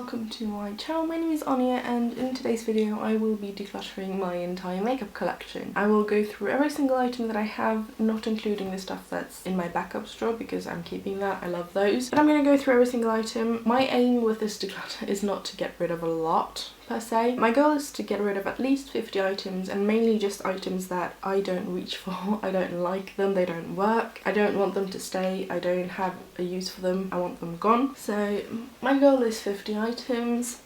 welcome to my channel. My name is Anya and in today's video I will be decluttering my entire makeup collection. I will go through every single item that I have, not including the stuff that's in my backup drawer because I'm keeping that, I love those. But I'm going to go through every single item. My aim with this declutter is not to get rid of a lot per se. My goal is to get rid of at least 50 items, and mainly just items that I don't reach for. I don't like them, they don't work, I don't want them to stay, I don't have a use for them, I want them gone. So my goal is 50 items.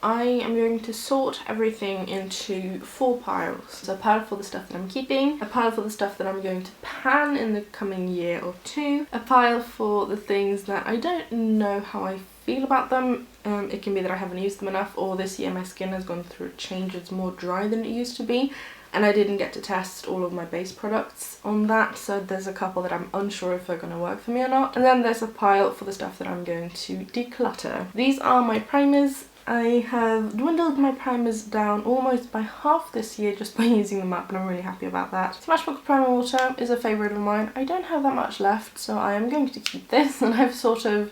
I am going to sort everything into 4 piles. So a pile for the stuff that I'm keeping, a pile for the stuff that I'm going to pan in the coming year or two, a pile for the things that I don't know how I feel about them. It can be that I haven't used them enough, or this year my skin has gone through a change, it's more dry than it used to be, and I didn't get to test all of my base products on that, so there's a couple that I'm unsure if they're going to work for me or not. And then there's a pile for the stuff that I'm going to declutter. These are my primers. I have dwindled my primers down almost by half this year just by using them up, and I'm really happy about that. Smashbox Primer Water is a favourite of mine. I don't have that much left, so I am going to keep this, and I've sort of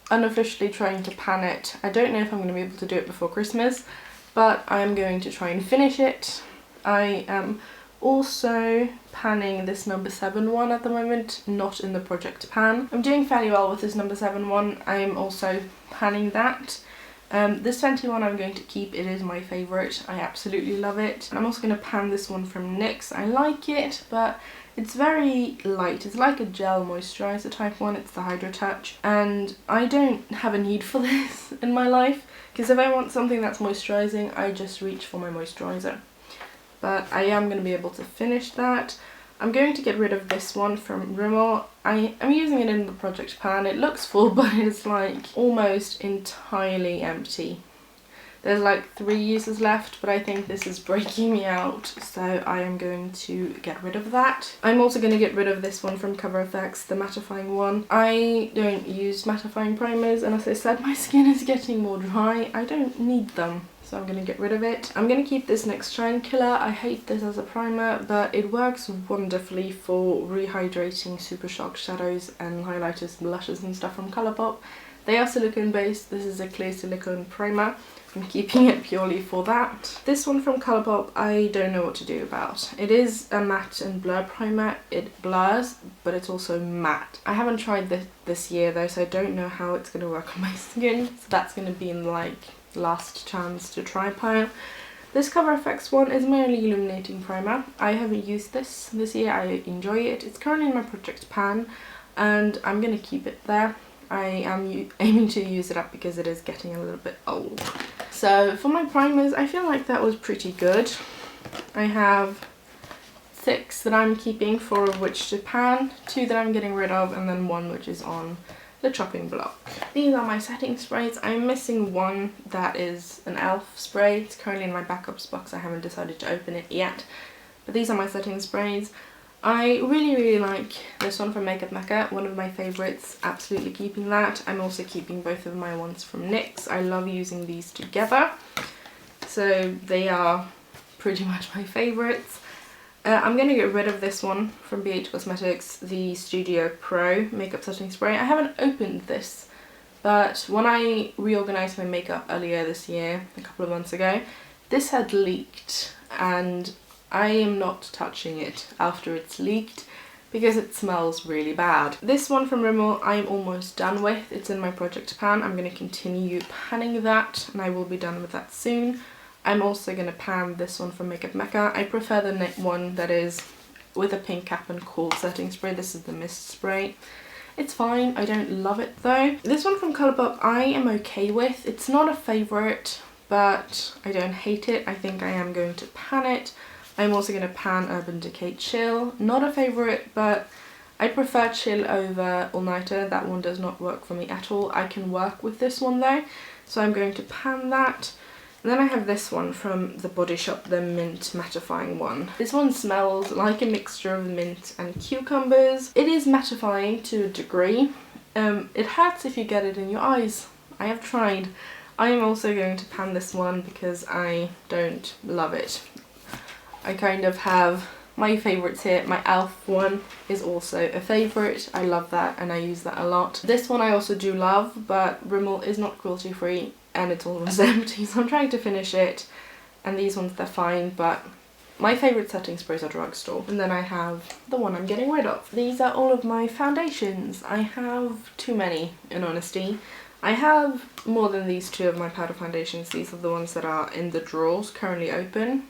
unofficially trying to pan it. I don't know if I'm going to be able to do it before Christmas, but I am going to try and finish it. I am also panning this number 7 one at the moment, not in the project pan. I'm doing fairly well with this number 7 one. I am also panning that. This fenty one I'm going to keep. It is my favourite. I absolutely love it. I'm also going to pan this one from NYX. I like it, but it's very light. It's like a gel moisturiser type one. It's the Hydro Touch, and I don't have a need for this in my life, because if I want something that's moisturising, I just reach for my moisturiser. But I am going to be able to finish that. I'm going to get rid of this one from Rimmel. I am using it in the project pan. It looks full, but it's like almost entirely empty. There's like 3 uses left, but I think this is breaking me out, so I am going to get rid of that. I'm also going to get rid of this one from Cover FX, the mattifying one. I don't use mattifying primers, and as I said, my skin is getting more dry. I don't need them, so I'm going to get rid of it. I'm going to keep this NYX Shine Killer. I hate this as a primer, but it works wonderfully for rehydrating Super Shock shadows and highlighters, blushes and stuff from Colourpop. They are silicone based. This is a clear silicone primer. I'm keeping it purely for that. This one from Colourpop, I don't know what to do about. It is a matte and blur primer. It blurs, but it's also matte. I haven't tried this year though, so I don't know how it's going to work on my skin. So that's going to be in like last chance to try pile. This Cover FX one is my only illuminating primer. I haven't used this year. I enjoy it. It's currently in my project pan, and I'm going to keep it there. I am aiming to use it up because it is getting a little bit old. So for my primers, I feel like that was pretty good. I have 6 that I'm keeping, 4 of which to pan, 2 that I'm getting rid of, and then 1 which is on the chopping block. These are my setting sprays. I'm missing one that is an e.l.f. spray. It's currently in my backups box. I haven't decided to open it yet. But these are my setting sprays. I really like this one from Makeup Mecca, one of my favourites, absolutely keeping that. I'm also keeping both of my ones from NYX. I love using these together, so they are pretty much my favourites. I'm going to get rid of this one from BH Cosmetics, the Studio Pro Makeup Setting Spray. I haven't opened this, but when I reorganised my makeup earlier this year, a couple of months ago, this had leaked, and I am not touching it after it's leaked because it smells really bad. This one from Rimmel I'm almost done with. It's in my project pan. I'm going to continue panning that, and I will be done with that soon. I'm also going to pan this one from Makeup Mecca. I prefer the one that is with a pink cap and cool setting spray. This is the mist spray. It's fine. I don't love it though. This one from Colourpop I am okay with. It's not a favourite, but I don't hate it. I think I am going to pan it. I'm also going to pan Urban Decay Chill. Not a favourite, but I prefer Chill over All Nighter. That one does not work for me at all. I can work with this one though, so I'm going to pan that. And then I have this one from the Body Shop, the Mint Mattifying one. This one smells like a mixture of mint and cucumbers. It is mattifying to a degree. It hurts if you get it in your eyes. I have tried. I am also going to pan this one because I don't love it. I kind of have my favourites here. My e.l.f. one is also a favourite. I love that and I use that a lot. This one I also do love, but Rimmel is not cruelty free and it's almost empty, so I'm trying to finish it. And these ones, they're fine, but my favourite setting sprays are drugstore. And then I have the one I'm getting rid of. These are all of my foundations. I have too many, in honesty. I have more than these two of my powder foundations. These are the ones that are in the drawers, currently open.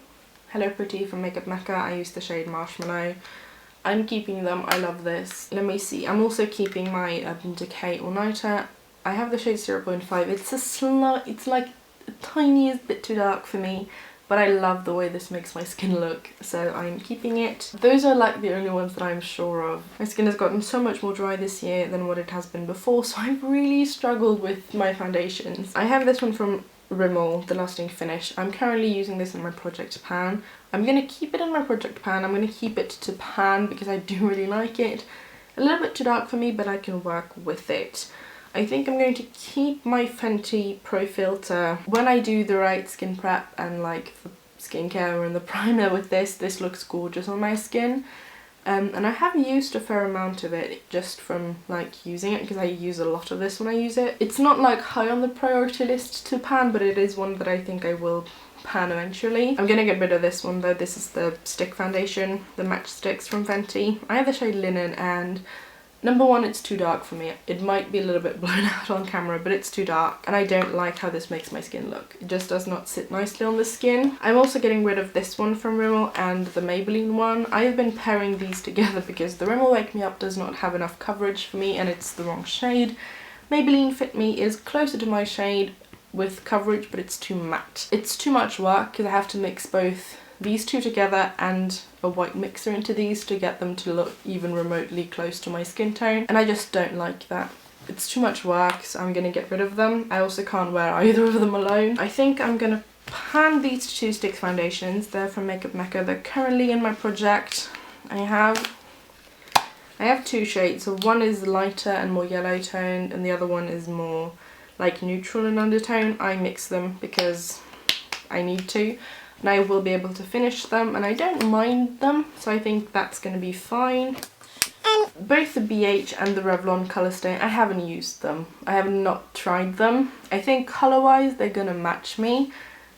Hello Pretty from Makeup Mecca. I use the shade Marshmallow. I'm keeping them. I love this. Let me see. I'm also keeping my Urban Decay All Nighter. I have the shade 0.5. It's like the tiniest bit too dark for me, but I love the way this makes my skin look, so I'm keeping it. Those are like the only ones that I'm sure of. My skin has gotten so much more dry this year than what it has been before, so I've really struggled with my foundations. I have this one from Rimmel, the Lasting Finish. I'm currently using this in my project pan. I'm going to keep it in my project pan. I'm going to keep it to pan because I do really like it. A little bit too dark for me, but I can work with it. I think I'm going to keep my Fenty Pro Filter. When I do the right skin prep and like the skincare and the primer with this looks gorgeous on my skin. And I have used a fair amount of it just from like using it, because I use a lot of this when I use it. It's not like high on the priority list to pan, but it is one that I think I will pan eventually. I'm gonna get rid of this one though. This is the stick foundation, the matchsticks from Fenty. I have the shade Linen, and number one, it's too dark for me. It might be a little bit blown out on camera, but it's too dark, and I don't like how this makes my skin look. It just does not sit nicely on the skin. I'm also getting rid of this one from Rimmel and the Maybelline one. I have been pairing these together because the Rimmel Wake Me Up does not have enough coverage for me, and it's the wrong shade. Maybelline Fit Me is closer to my shade with coverage, but it's too matte. It's too much work because I have to mix both these two together and a white mixer into these to get them to look even remotely close to my skin tone, and I just don't like that. It's too much work, so I'm gonna get rid of them. I also can't wear either of them alone. I think I'm gonna pan these two stick foundations. They're from Makeup Mecca. They're currently in my project. I have two shades. So one is lighter and more yellow toned, and the other one is more like neutral in undertone. I mix them because I need to, and I will be able to finish them, and I don't mind them, so I think that's going to be fine. Both the BH and the Revlon Colour Stain, I haven't used them. I have not tried them. I think colour-wise they're going to match me,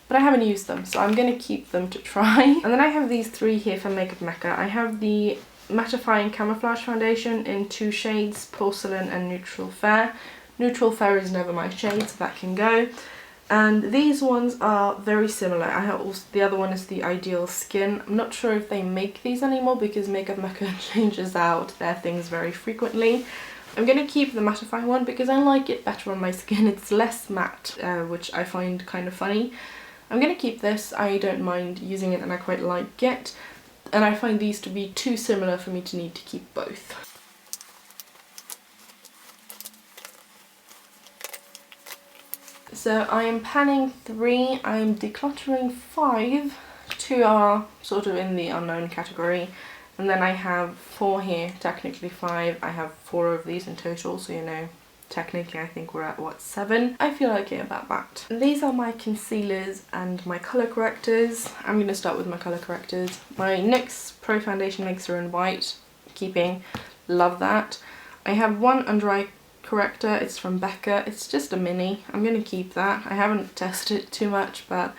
but I haven't used them, so I'm going to keep them to try. And then I have these three here from Makeup Mecca. I have the Mattifying Camouflage Foundation in two shades, Porcelain and Neutral Fair. Neutral Fair is never my shade, so that can go. And these ones are very similar. I have also, the other one is the Ideal Skin. I'm not sure if they make these anymore because Makeup Mecca changes out their things very frequently. I'm going to keep the mattifying one because I like it better on my skin. It's less matte, which I find kind of funny. I'm going to keep this. I don't mind using it and I quite like it. And I find these to be too similar for me to need to keep both. So I am panning 3, I am decluttering 5, 2 are sort of in the unknown category, and then I have 4 here, technically 5, I have 4 of these in total, so you know, technically I think we're at what, 7? I feel okay about that. These are my concealers and my colour correctors. I'm going to start with my colour correctors. My NYX Pro Foundation Mixer in white, keeping, love that. I have one under eye corrector, it's from Becca, it's just a mini. I'm going to keep that. I haven't tested it too much, but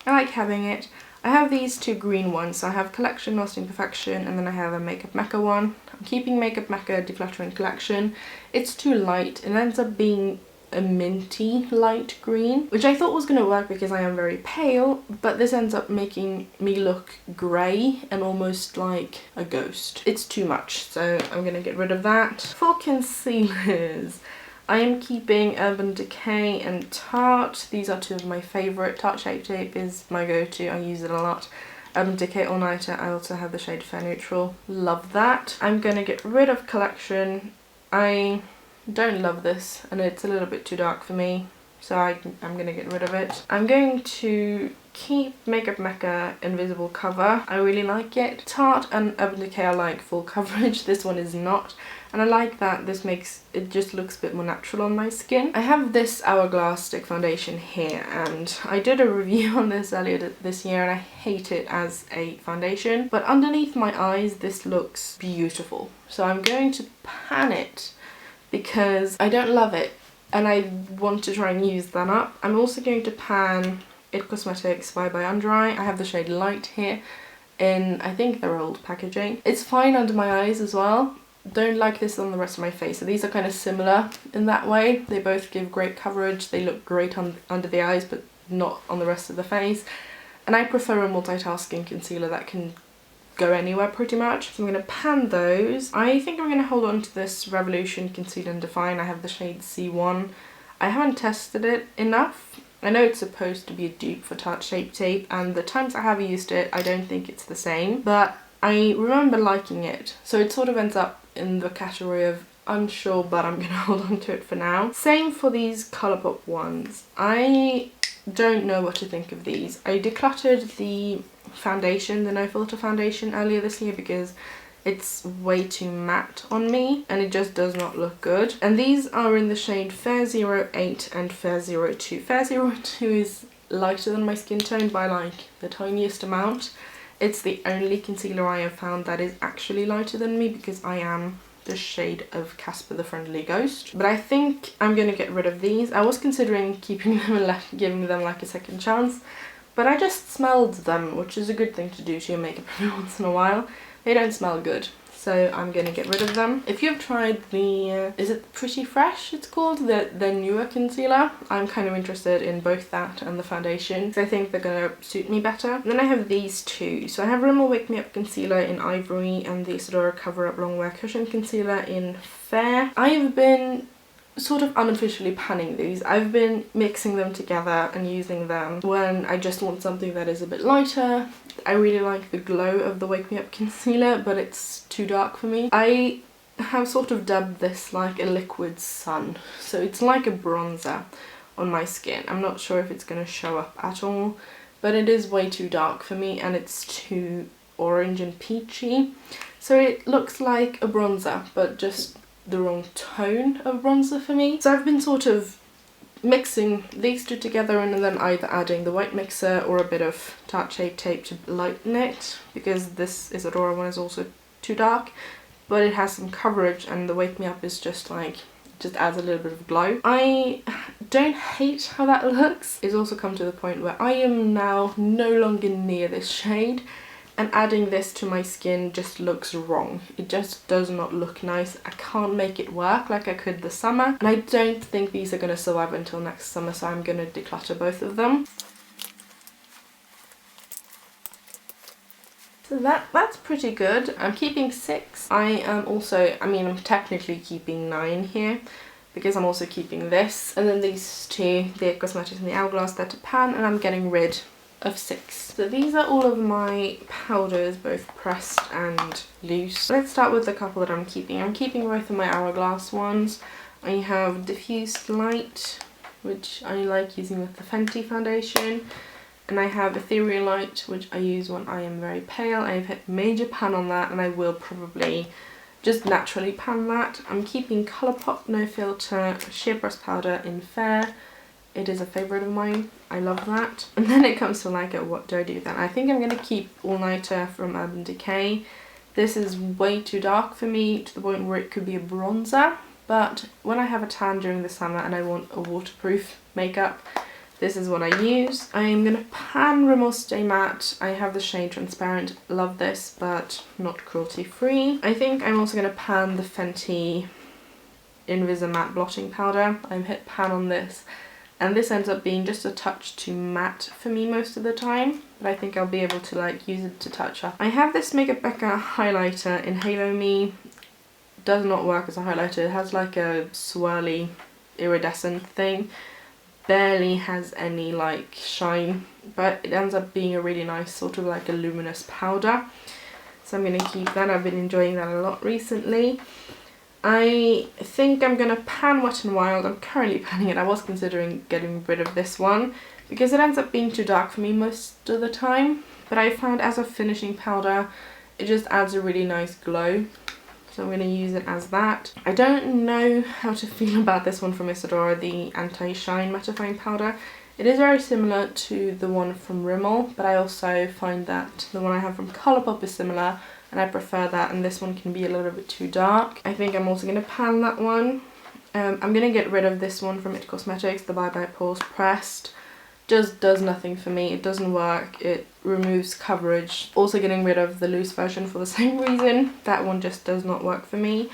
I like having it. I have these 2 green ones, so I have Collection Lasting Perfection and then I have a Makeup Mecca one. I'm keeping Makeup Mecca Decluttering Collection. It's too light, it ends up being a minty light green, which I thought was going to work because I am very pale, but this ends up making me look grey and almost like a ghost. It's too much, so I'm going to get rid of that. For concealers, I am keeping Urban Decay and Tarte. These are 2 of my favourite. Tarte Shape Tape is my go-to, I use it a lot. Urban Decay All Nighter, I also have the shade Fair Neutral, love that. I'm going to get rid of Collection. I don't love this and it's a little bit too dark for me, so I'm going to get rid of it. I'm going to keep Makeup Mecca Invisible Cover. I really like it. Tarte and Urban Decay are like full coverage, this one is not, and I like that. This makes it just looks a bit more natural on my skin. I have this Hourglass stick foundation here, and I did a review on this earlier this year and I hate it as a foundation, but underneath my eyes this looks beautiful, so I'm going to pan it because I don't love it and I want to try and use that up. I'm also going to pan It Cosmetics by Under Eye. I have the shade Light here in, I think, their old packaging. It's fine under my eyes as well. Don't like this on the rest of my face. So these are kind of similar in that way. They both give great coverage. They look great under the eyes, but not on the rest of the face. And I prefer a multitasking concealer that can go anywhere pretty much. So I'm going to pan those. I think I'm going to hold on to this Revolution Conceal and Define. I have the shade C1. I haven't tested it enough. I know it's supposed to be a dupe for Tarte Shape Tape, and the times I have used it, I don't think it's the same, but I remember liking it. So it sort of ends up in the category of unsure, but I'm going to hold on to it for now. Same for these Colourpop ones. I don't know what to think of these. I decluttered the foundation, the No Filter foundation, earlier this year because it's way too matte on me and it just does not look good. And these are in the shade Fair 08 and Fair 02. Fair 02 is lighter than my skin tone by like the tiniest amount. It's the only concealer I have found that is actually lighter than me because I am the shade of Casper the Friendly Ghost. But I think I'm going to get rid of these. I was considering keeping them and giving them like a second chance, but I just smelled them, which is a good thing to do to your makeup every once in a while. They don't smell good, so I'm going to get rid of them. If you've tried the, is it Pretty Fresh it's called? The newer concealer, I'm kind of interested in both that and the foundation because I think they're going to suit me better. And then I have these two. So I have Rimmel Wake Me Up Concealer in Ivory and the Isadora Cover Up Longwear Cushion Concealer in Fair. I've been sort of unofficially panning these. I've been mixing them together and using them when I just want something that is a bit lighter. I really like the glow of the Wake Me Up concealer, but it's too dark for me. I have sort of dubbed this like a liquid sun, so it's like a bronzer on my skin. I'm not sure if it's going to show up at all, but it is way too dark for me and it's too orange and peachy. So it looks like a bronzer, but just the wrong tone of bronzer for me. So I've been sort of mixing these two together and then either adding the white mixer or a bit of Tarte Shape Tape to lighten it, because this Isadora one is also too dark, but it has some coverage and the Wake Me Up is just like, just adds a little bit of glow. I don't hate how that looks. It's also come to the point where I am now no longer near this shade, and adding this to my skin just looks wrong. It just does not look nice. I can't make it work like I could this summer, and I don't think these are going to survive until next summer, so I'm going to declutter both of them. So that's pretty good. I'm keeping 6. I am also, I'm technically keeping 9 here because I'm also keeping this. And then these two, the Cosmetics and the Hourglass, they're to pan, and I'm getting rid of 6. So these are all of my powders, both pressed and loose. Let's start with the couple that I'm keeping. I'm keeping both of my Hourglass ones. I have Diffused Light, which I like using with the Fenty foundation. And I have Ethereal Light, which I use when I am very pale. I've hit major pan on that, and I will probably just naturally pan that. I'm keeping Colourpop No Filter Sheer Pressed Powder in Fair. It is a favourite of mine. I love that. And then it comes to like, what do I do then? I think I'm going to keep All Nighter from Urban Decay. This is way too dark for me to the point where it could be a bronzer. But when I have a tan during the summer and I want a waterproof makeup, this is what I use. I'm going to pan Rimmel Stay Matte. I have the shade Transparent. Love this, but not cruelty free. I think I'm also going to pan the Fenty Invisa Blotting Powder. I'm hit pan on this, and this ends up being just a touch too matte for me most of the time, but I think I'll be able to like use it to touch up. I have this Makeup Becca highlighter in Halo Me. Does not work as a highlighter. It has like a swirly iridescent thing. Barely has any like shine, but it ends up being a really nice sort of like a luminous powder. So I'm going to keep that. I've been enjoying that a lot recently. I think I'm going to pan Wet n Wild. I'm currently panning it. I was considering getting rid of this one because it ends up being too dark for me most of the time, but I found as a finishing powder it just adds a really nice glow. So I'm going to use it as that. I don't know how to feel about this one from Isadora, the Anti-Shine Mattifying Powder. It is very similar to the one from Rimmel, but I also find that the one I have from Colourpop is similar, and I prefer that, and this one can be a little bit too dark. I think I'm also going to pan that one. I'm going to get rid of this one from It Cosmetics, the Bye Bye Pores Pressed. Just does nothing for me. It doesn't work. It removes coverage. Also getting rid of the loose version for the same reason. That one just does not work for me.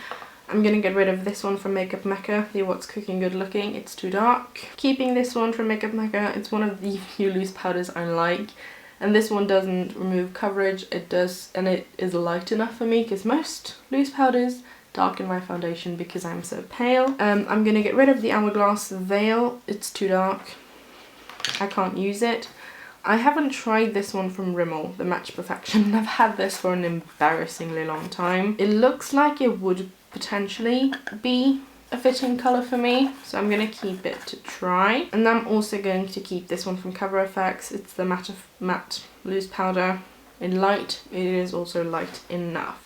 I'm going to get rid of this one from Makeup Mecca, the What's Cooking Good Looking. It's too dark. Keeping this one from Makeup Mecca. It's one of the few loose powders I like. And this one doesn't remove coverage. It does, and it is light enough for me because most loose powders darken my foundation because I'm so pale. I'm going to get rid of the Hourglass Veil. It's too dark. I can't use it. I haven't tried this one from Rimmel, the Match Perfection. I've had this for an embarrassingly long time. It looks like it would potentially be a fitting colour for me, so I'm going to keep it to try. And I'm also going to keep this one from Cover FX. It's the matte loose powder in light. It is also light enough.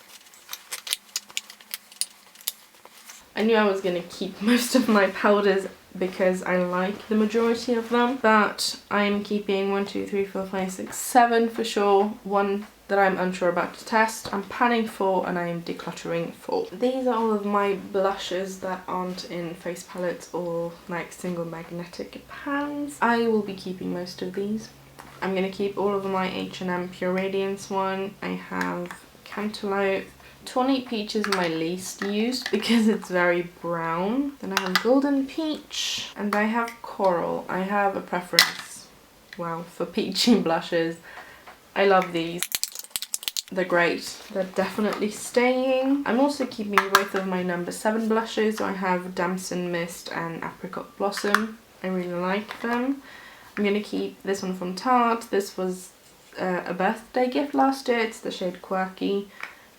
I knew I was going to keep most of my powders because I like the majority of them, but I'm keeping 1, 2, 3, 4, 5, 6, 7 for sure. One that I'm unsure about to test, I'm panning for, and I'm decluttering for. These are all of my blushes that aren't in face palettes or like single magnetic pans. I will be keeping most of these. I'm going to keep all of my H&M Pure Radiance one. I have Cantaloupe. Tawny Peach is my least used because it's very brown. Then I have Golden Peach and I have Coral. I have a preference, well, for peachy blushes. I love these. They're great. They're definitely staying. I'm also keeping both of my number 7 blushes. So I have Damson Mist and Apricot Blossom. I really like them. I'm going to keep this one from Tarte. This was a birthday gift last year. It's the shade Quirky.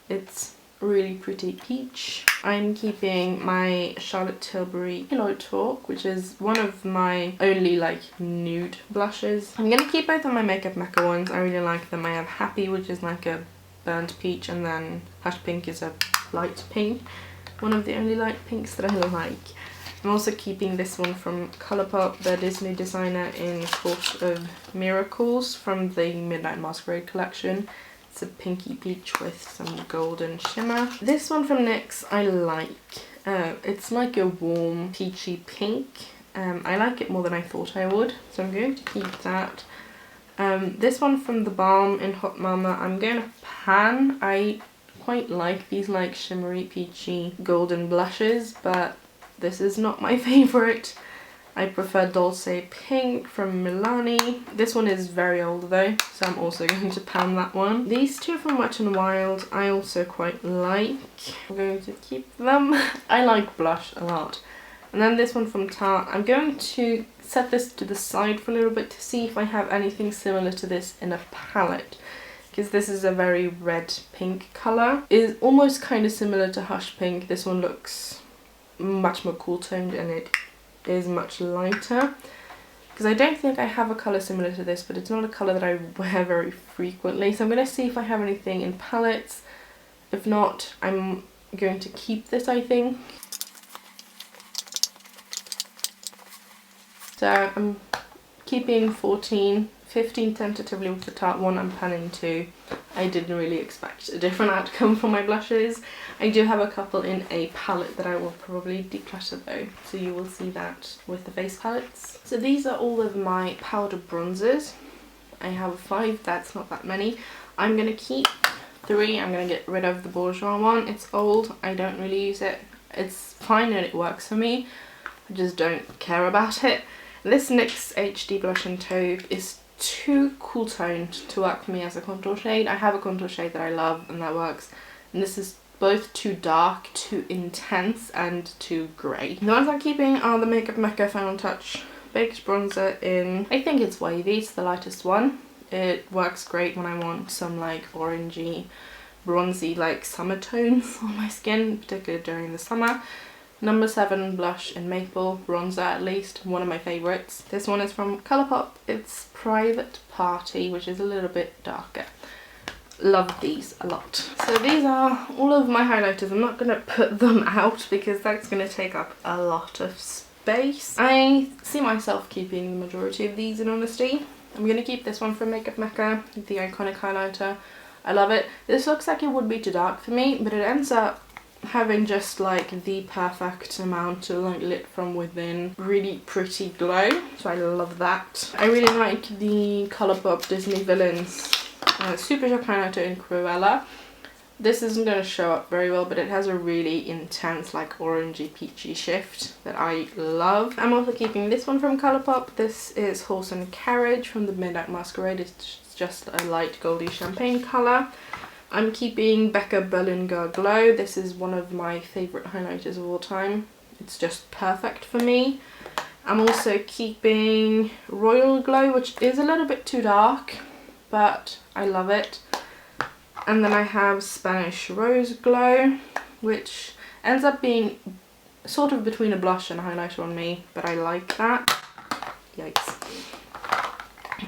It's really pretty peach. I'm keeping my Charlotte Tilbury Pillow Talk, which is one of my only like nude blushes. I'm going to keep both of my Makeup Mecca ones. I really like them. I have Happy, which is like a burnt peach, and then Hush Pink is a light pink. One of the only light pinks that I like. I'm also keeping this one from Colourpop, the Disney designer in Court of Miracles from the Midnight Masquerade collection. It's a pinky peach with some golden shimmer. This one from NYX I like. It's like a warm peachy pink. I like it more than I thought I would, so I'm going to keep that. This one from The Balm in Hot Mama, I'm going to pan. I quite like these like shimmery peachy golden blushes, but this is not my favourite. I prefer Dolce Pink from Milani. This one is very old though, so I'm also going to pan that one. These two from Wet n Wild I also quite like. I'm going to keep them. I like blush a lot. And then this one from Tarte. I'm going to set this to the side for a little bit to see if I have anything similar to this in a palette. Because this is a very red pink colour. It is almost kind of similar to Hush Pink. This one looks much more cool toned and it is much lighter, because I don't think I have a colour similar to this, but it's not a colour that I wear very frequently, so I'm going to see if I have anything in palettes. If not, I'm going to keep this, I think. So I'm keeping 14, 15 tentatively with the Tarte one. I'm panning 2. I didn't really expect a different outcome for my blushes. I do have a couple in a palette that I will probably declutter though, so you will see that with the face palettes. So these are all of my powder bronzers. I have 5, that's not that many. I'm going to keep 3. I'm going to get rid of the Bourjois one. It's old, I don't really use it. It's fine and it works for me. I just don't care about it. This NYX HD Blush in Taupe is too cool toned to work for me as a contour shade. I have a contour shade that I love and that works. And this is both too dark, too intense, and too grey. The ones I'm keeping are the Makeup Mecca Final Touch Baked Bronzer in, I think it's Wavy, it's the lightest one. It works great when I want some like orangey, bronzy like summer tones on my skin, particularly during the summer. Number 7 blush in Maple, bronzer at least, one of my favourites. This one is from Colourpop. It's Private Party, which is a little bit darker. Love these a lot. So these are all of my highlighters. I'm not going to put them out because that's going to take up a lot of space. I see myself keeping the majority of these in honesty. I'm going to keep this one from Makeup Mecca, the Iconic Highlighter. I love it. This looks like it would be too dark for me, but it ends up having just like the perfect amount of like lit from within, really pretty glow, so I love that. I really like the Colourpop Disney Villains Super Shock Highlighter in Cruella. This isn't going to show up very well, but it has a really intense like orangey peachy shift that I love. I'm also keeping this one from Colourpop. This is Horse and Carriage from the Midnight Masquerade. It's just a light goldy champagne colour. I'm keeping Becca Berlinga Glow. This is one of my favourite highlighters of all time. It's just perfect for me. I'm also keeping Royal Glow, which is a little bit too dark, but I love it. And then I have Spanish Rose Glow, which ends up being sort of between a blush and a highlighter on me, but I like that. Yikes.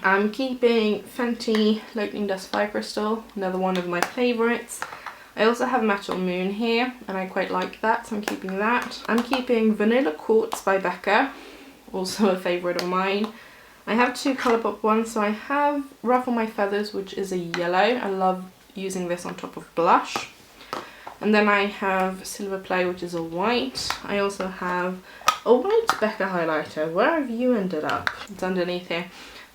I'm keeping Fenty Lightning Dust Fire Crystal, another one of my favourites. I also have Metal Moon here, and I quite like that, so I'm keeping that. I'm keeping Vanilla Quartz by Becca, also a favourite of mine. I have two Colourpop ones, so I have Ruffle My Feathers, which is a yellow. I love using this on top of blush. And then I have Silver Play, which is a white. I also have a white Becca highlighter. Where have you ended up? It's underneath here.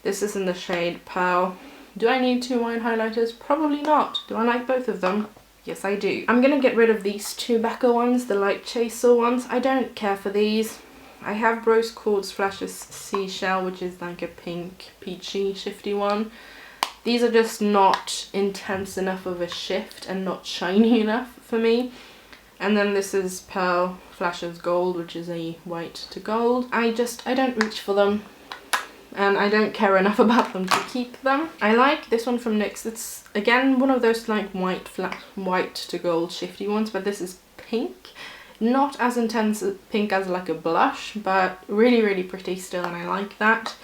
This is in the shade Pearl. Do I need two white highlighters? Probably not. Do I like both of them? Yes, I do. I'm going to get rid of these two Becca ones, the Light Chaser ones. I don't care for these. I have Rose Quartz Flashes Seashell, which is like a pink, peachy, shifty one. These are just not intense enough of a shift and not shiny enough for me. And then this is Pearl Flashes Gold, which is a white to gold. I don't reach for them, and I don't care enough about them to keep them. I like this one from NYX. It's again one of those like white to gold shifty ones, but this is pink. Not as intense pink as like a blush, but really, really pretty still, and I like that.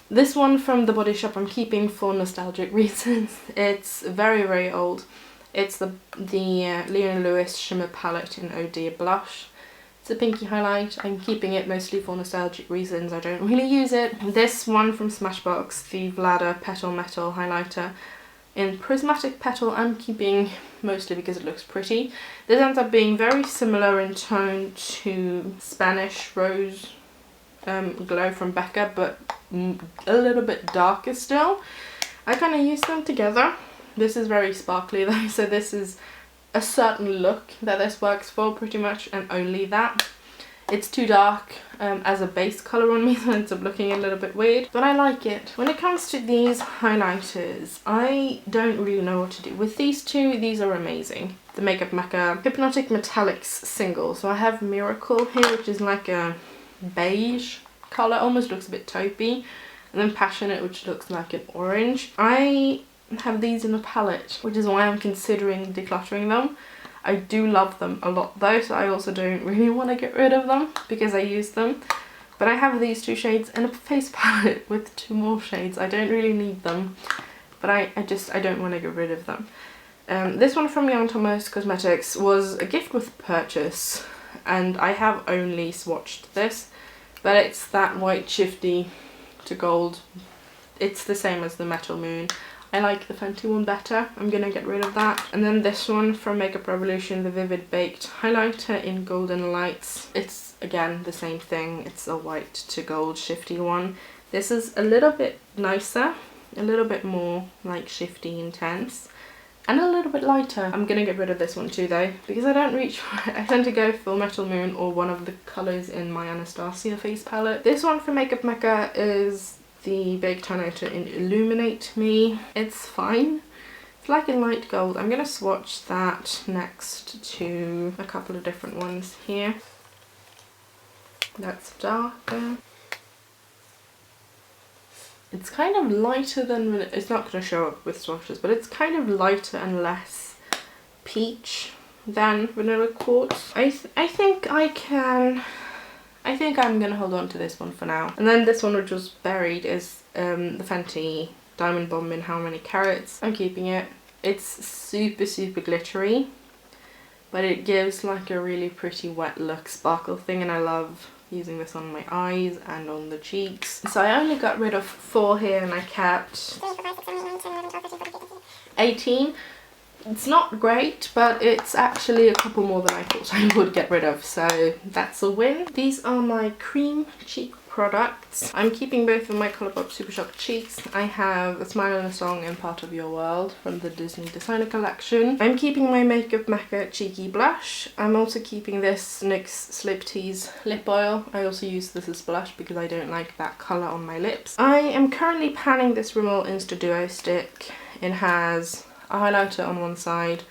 This one from The Body Shop I'm keeping for nostalgic reasons. It's very, very old. It's the Leona Lewis Shimmer Palette in Oh Dear Blush. It's a pinky highlight. I'm keeping it mostly for nostalgic reasons. I don't really use it. This one from Smashbox, the Vlada Petal Metal highlighter in Prismatic Petal, I'm keeping mostly because it looks pretty. This ends up being very similar in tone to Spanish Rose Glow from Becca, but a little bit darker still. I kind of use them together. This is very sparkly though, so this is a certain look that this works for pretty much, and only that. It's too dark as a base colour on me, so it ends up looking a little bit weird, but I like it. When it comes to these highlighters, I don't really know what to do. With these two, these are amazing. The Makeup Mecca Hypnotic Metallics single. So I have Miracle here, which is like a beige colour, almost looks a bit taupey, and then Passionate, which looks like an orange. I have these in a palette, which is why I'm considering decluttering them. I do love them a lot though, so I also don't really want to get rid of them because I use them. But I have these two shades in a face palette with two more shades. I don't really need them, but I don't want to get rid of them. This one from Young Thomas Cosmetics was a gift with purchase, and I have only swatched this, but it's that white shifty to gold. It's the same as the Metal Moon. I like the Fenty one better. I'm gonna get rid of that. And then this one from Makeup Revolution, the Vivid Baked highlighter in Golden Lights. It's again the same thing. It's a white to gold shifty one. This is a little bit nicer, a little bit more like shifty intense, and a little bit lighter. I'm gonna get rid of this one too though, because I don't reach for it. I tend to go for Metal Moon or one of the colours in my Anastasia face palette. This one from Makeup Mecca is the Baked highlighter in Illuminate Me. It's fine. It's like a light gold. I'm gonna swatch that next to a couple of different ones here. That's darker. It's kind of lighter than, it's not going to show up with swatches, but it's kind of lighter and less peach than Vanilla Quartz. I think I'm going to hold on to this one for now. And then this one, which was buried, is the Fenty Diamond Bomb in How Many Carats. I'm keeping it. It's super, super glittery, but it gives like a really pretty wet look sparkle thing, and I love using this on my eyes and on the cheeks. So I only got rid of 4 here, and I kept 18. It's not great, but it's actually a couple more than I thought I would get rid of, so that's a win. These are my cream cheek products. I'm keeping both of my Colourpop Super Shock cheeks. I have A Smile and a Song and Part of Your World from the Disney Designer Collection. I'm keeping my Makeup Mecca Cheeky Blush. I'm also keeping this NYX Slip Tease Lip Oil. I also use this as blush because I don't like that colour on my lips. I am currently panning this Rimmel Insta Duo stick. It has a highlighter on one side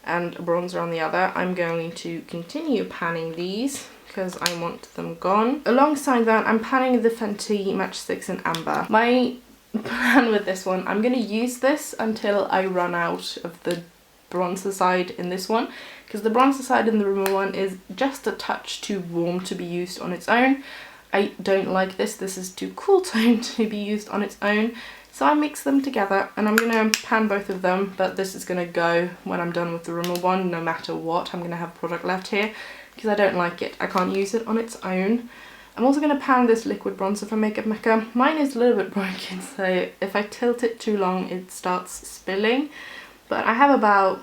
and a bronzer on the other. I'm going to continue panning these because I want them gone. Alongside that, I'm panning the Fenty Matchsticks in Amber. My plan with this one, I'm going to use this until I run out of the bronzer side in this one, because the bronzer side in the Rimmel one is just a touch too warm to be used on its own. I don't like this. This is too cool toned to be used on its own. So I mix them together and I'm going to pan both of them, but this is going to go when I'm done with the Rimmel one, no matter what. I'm going to have product left here because I don't like it. I can't use it on its own. I'm also going to pan this liquid bronzer from Makeup Mecca. Mine is a little bit broken, so if I tilt it too long it starts spilling. But I have about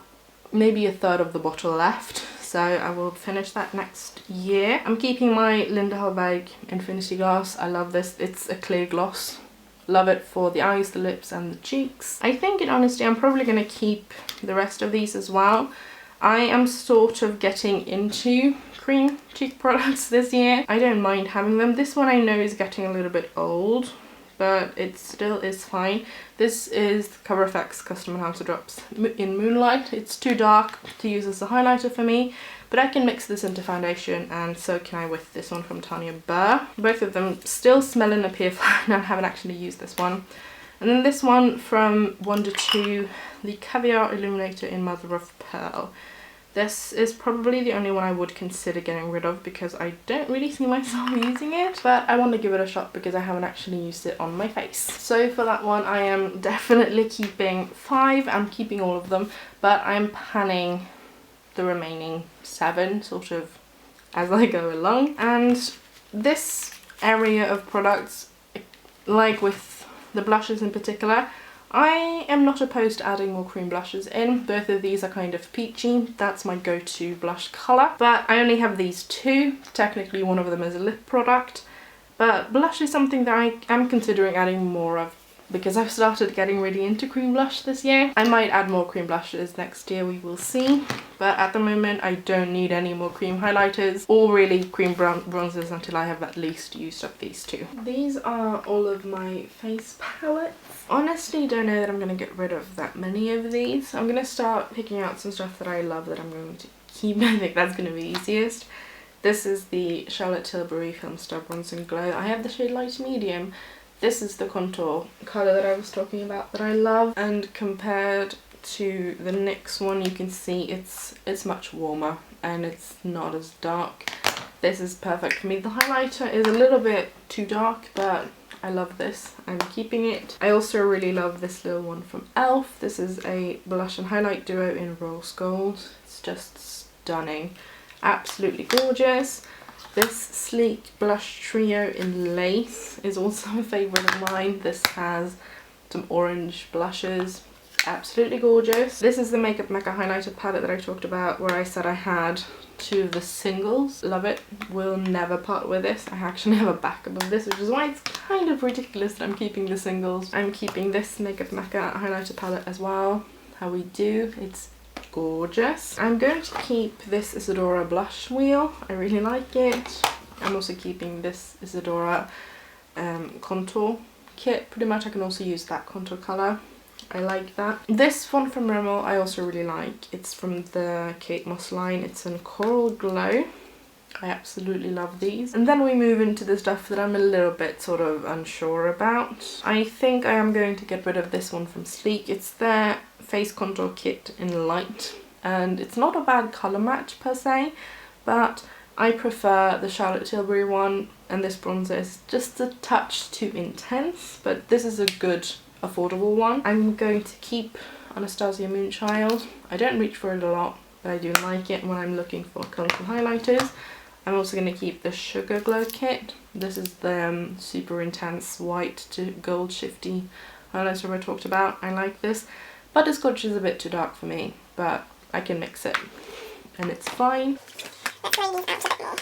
maybe a third of the bottle left, so I will finish that next year. I'm keeping my Linda Hallberg Infinity Gloss. I love this. It's a clear gloss. Love it for the eyes, the lips and the cheeks. I think in honesty I'm probably going to keep the rest of these as well. I am sort of getting into cream cheek products this year. I don't mind having them. This one I know is getting a little bit old, but it still is fine. This is Cover FX Custom Enhancer Drops in Moonlight. It's too dark to use as a highlighter for me, but I can mix this into foundation, and so can I with this one from Tanya Burr. Both of them still smell and appear fine. I haven't actually used this one. And then this one from Wonder 2, the Caviar Illuminator in Mother of Pearl. This is probably the only one I would consider getting rid of because I don't really see myself using it, but I want to give it a shot because I haven't actually used it on my face. So for that one I am definitely keeping 5. I'm keeping all of them, but I'm panning the remaining 7 sort of as I go along. And this area of products, like with the blushes in particular, I am not opposed to adding more cream blushes in. Both of these are kind of peachy. That's my go-to blush colour. But I only have these 2. Technically one of them is a lip product. But blush is something that I am considering adding more of because I've started getting really into cream blush this year. I might add more cream blushes next year, we will see. But at the moment I don't need any more cream highlighters or really cream bronzers until I have at least used up these 2. These are all of my face palettes. Honestly, don't know that I'm going to get rid of that many of these. I'm going to start picking out some stuff that I love that I'm going to keep. I think that's going to be easiest. This is the Charlotte Tilbury Film Star Bronze and Glow. I have the shade Light Medium. This is the contour colour that I was talking about that I love, and compared to the NYX one you can see it's much warmer and it's not as dark. This is perfect for me. The highlighter is a little bit too dark, but I love this. I'm keeping it. I also really love this little one from e.l.f. This is a blush and highlight duo in Rose Gold. It's just stunning. Absolutely gorgeous. This sleek blush trio in Lace is also a favourite of mine. This has some orange blushes. Absolutely gorgeous. This is the Makeup Mecca highlighter palette that I talked about, where I said I had 2 of the singles. Love it. Will never part with this. I actually have a backup of this, which is why it's kind of ridiculous that I'm keeping the singles. I'm keeping this Makeup Mecca highlighter palette as well. How we do. It's gorgeous. I'm going to keep this Isadora blush wheel. I really like it. I'm also keeping this Isadora contour kit. Pretty much I can also use that contour colour. I like that. This one from Rimmel I also really like. It's from the Kate Moss line. It's in Coral Glow. I absolutely love these. And then we move into the stuff that I'm a little bit sort of unsure about. I think I am going to get rid of this one from Sleek. It's their face contour kit in Light, and it's not a bad colour match per se, but I prefer the Charlotte Tilbury one, and this bronzer is just a touch too intense, but this is a good affordable one. I'm going to keep Anastasia Moonchild. I don't reach for it a lot, but I do like it when I'm looking for colourful highlighters. I'm also going to keep the Sugar Glow kit. This is the super intense white to gold shifty highlighter I talked about. I like this. Butterscotch is a bit too dark for me, but I can mix it and it's fine. Let's try these out a bit more.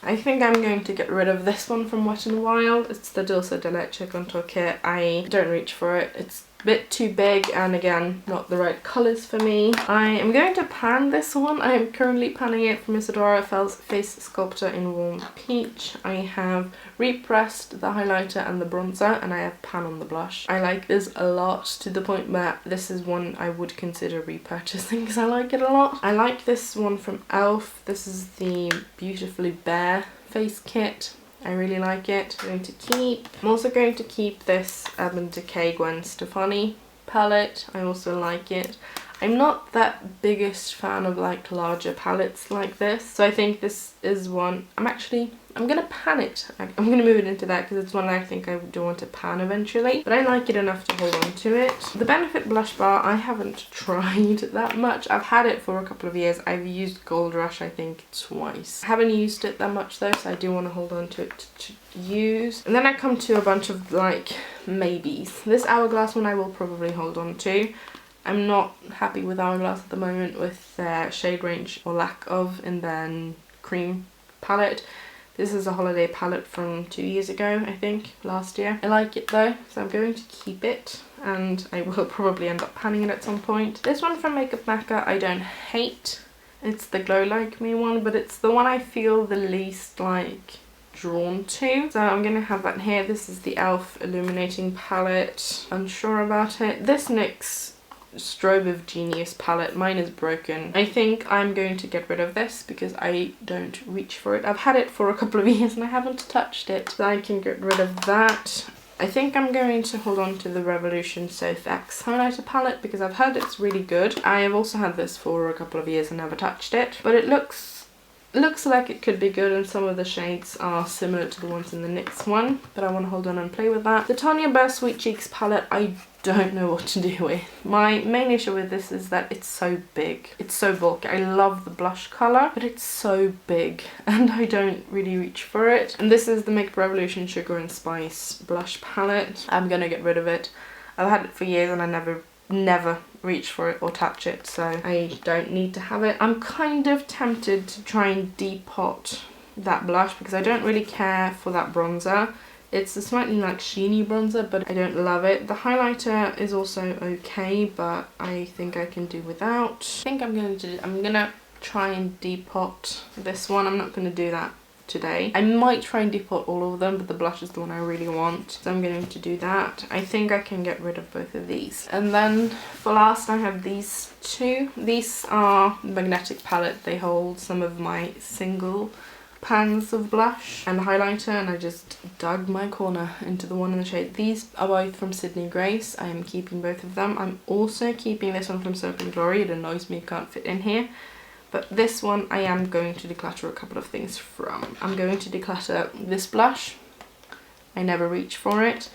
I think I'm going to get rid of this one from Wet n Wild. It's the Dulce de Leche contour kit. I don't reach for it. It's a bit too big and again, not the right colours for me. I am going to pan this one. I am currently panning it from Isadora Fell's Face Sculptor in Warm Peach. I have repressed the highlighter and the bronzer and I have pan on the blush. I like this a lot, to the point where this is one I would consider repurchasing because I like it a lot. I like this one from e.l.f. This is the Beautifully Bare face kit. I really like it. I'm also going to keep this Urban Decay Gwen Stefani palette. I also like it. I'm not that biggest fan of like larger palettes like this, so I think this is one I'm gonna pan it. I'm gonna move it into that because it's one I think I do want to pan eventually, but I like it enough to hold on to it. The Benefit blush bar I haven't tried that much. I've had it for a couple of years. I've used Gold Rush I think twice. I haven't used it that much though, so I do want to hold on to it to use. And then I come to a bunch of like maybes. This Hourglass one I will probably hold on to. I'm not happy with Hourglass at the moment with their shade range or lack of in their cream palette. This is a holiday palette from 2 years ago, I think, last year. I like it though, so I'm going to keep it and I will probably end up panning it at some point. This one from Makeup Mecca I don't hate. It's the Glow Like Me one, but it's the one I feel the least like drawn to. So I'm gonna have that here. This is the e.l.f. Illuminating palette. Unsure about it. This NYX Strobe of Genius palette, mine is broken. I think I'm going to get rid of this because I don't reach for it. I've had it for a couple of years and I haven't touched it, so I can get rid of that. I think I'm going to hold on to the Revolution Soph X highlighter palette because I've heard it's really good. I have also had this for a couple of years and never touched it, but it looks like it could be good, and some of the shades are similar to the ones in the NYX one, but I want to hold on and play with that. The Tanya Burr Sweet Cheeks palette I don't know what to do with. My main issue with this is that it's so big. It's so bulky. I love the blush colour, but it's so big and I don't really reach for it. And this is the Makeup Revolution Sugar and Spice blush palette. I'm gonna get rid of it. I've had it for years and I never reach for it or touch it, so I don't need to have it. I'm kind of tempted to try and depot that blush because I don't really care for that bronzer. It's a slightly like sheeny bronzer, but I don't love it. The highlighter is also okay, but I think I can do without. I think I'm gonna try and depot this one. I'm not gonna do that today. I might try and depot all of them, but the blush is the one I really want, so I'm going to do that. I think I can get rid of both of these. And then for last I have these two. These are Magnetic palette. They hold some of my single pans of blush and highlighter, and I just dug my corner into the one in the shade. These are both from Sydney Grace. I am keeping both of them. I'm also keeping this one from Soap and Glory. It annoys me it can't fit in here. But this one I am going to declutter a couple of things from. I'm going to declutter this blush. I never reach for it.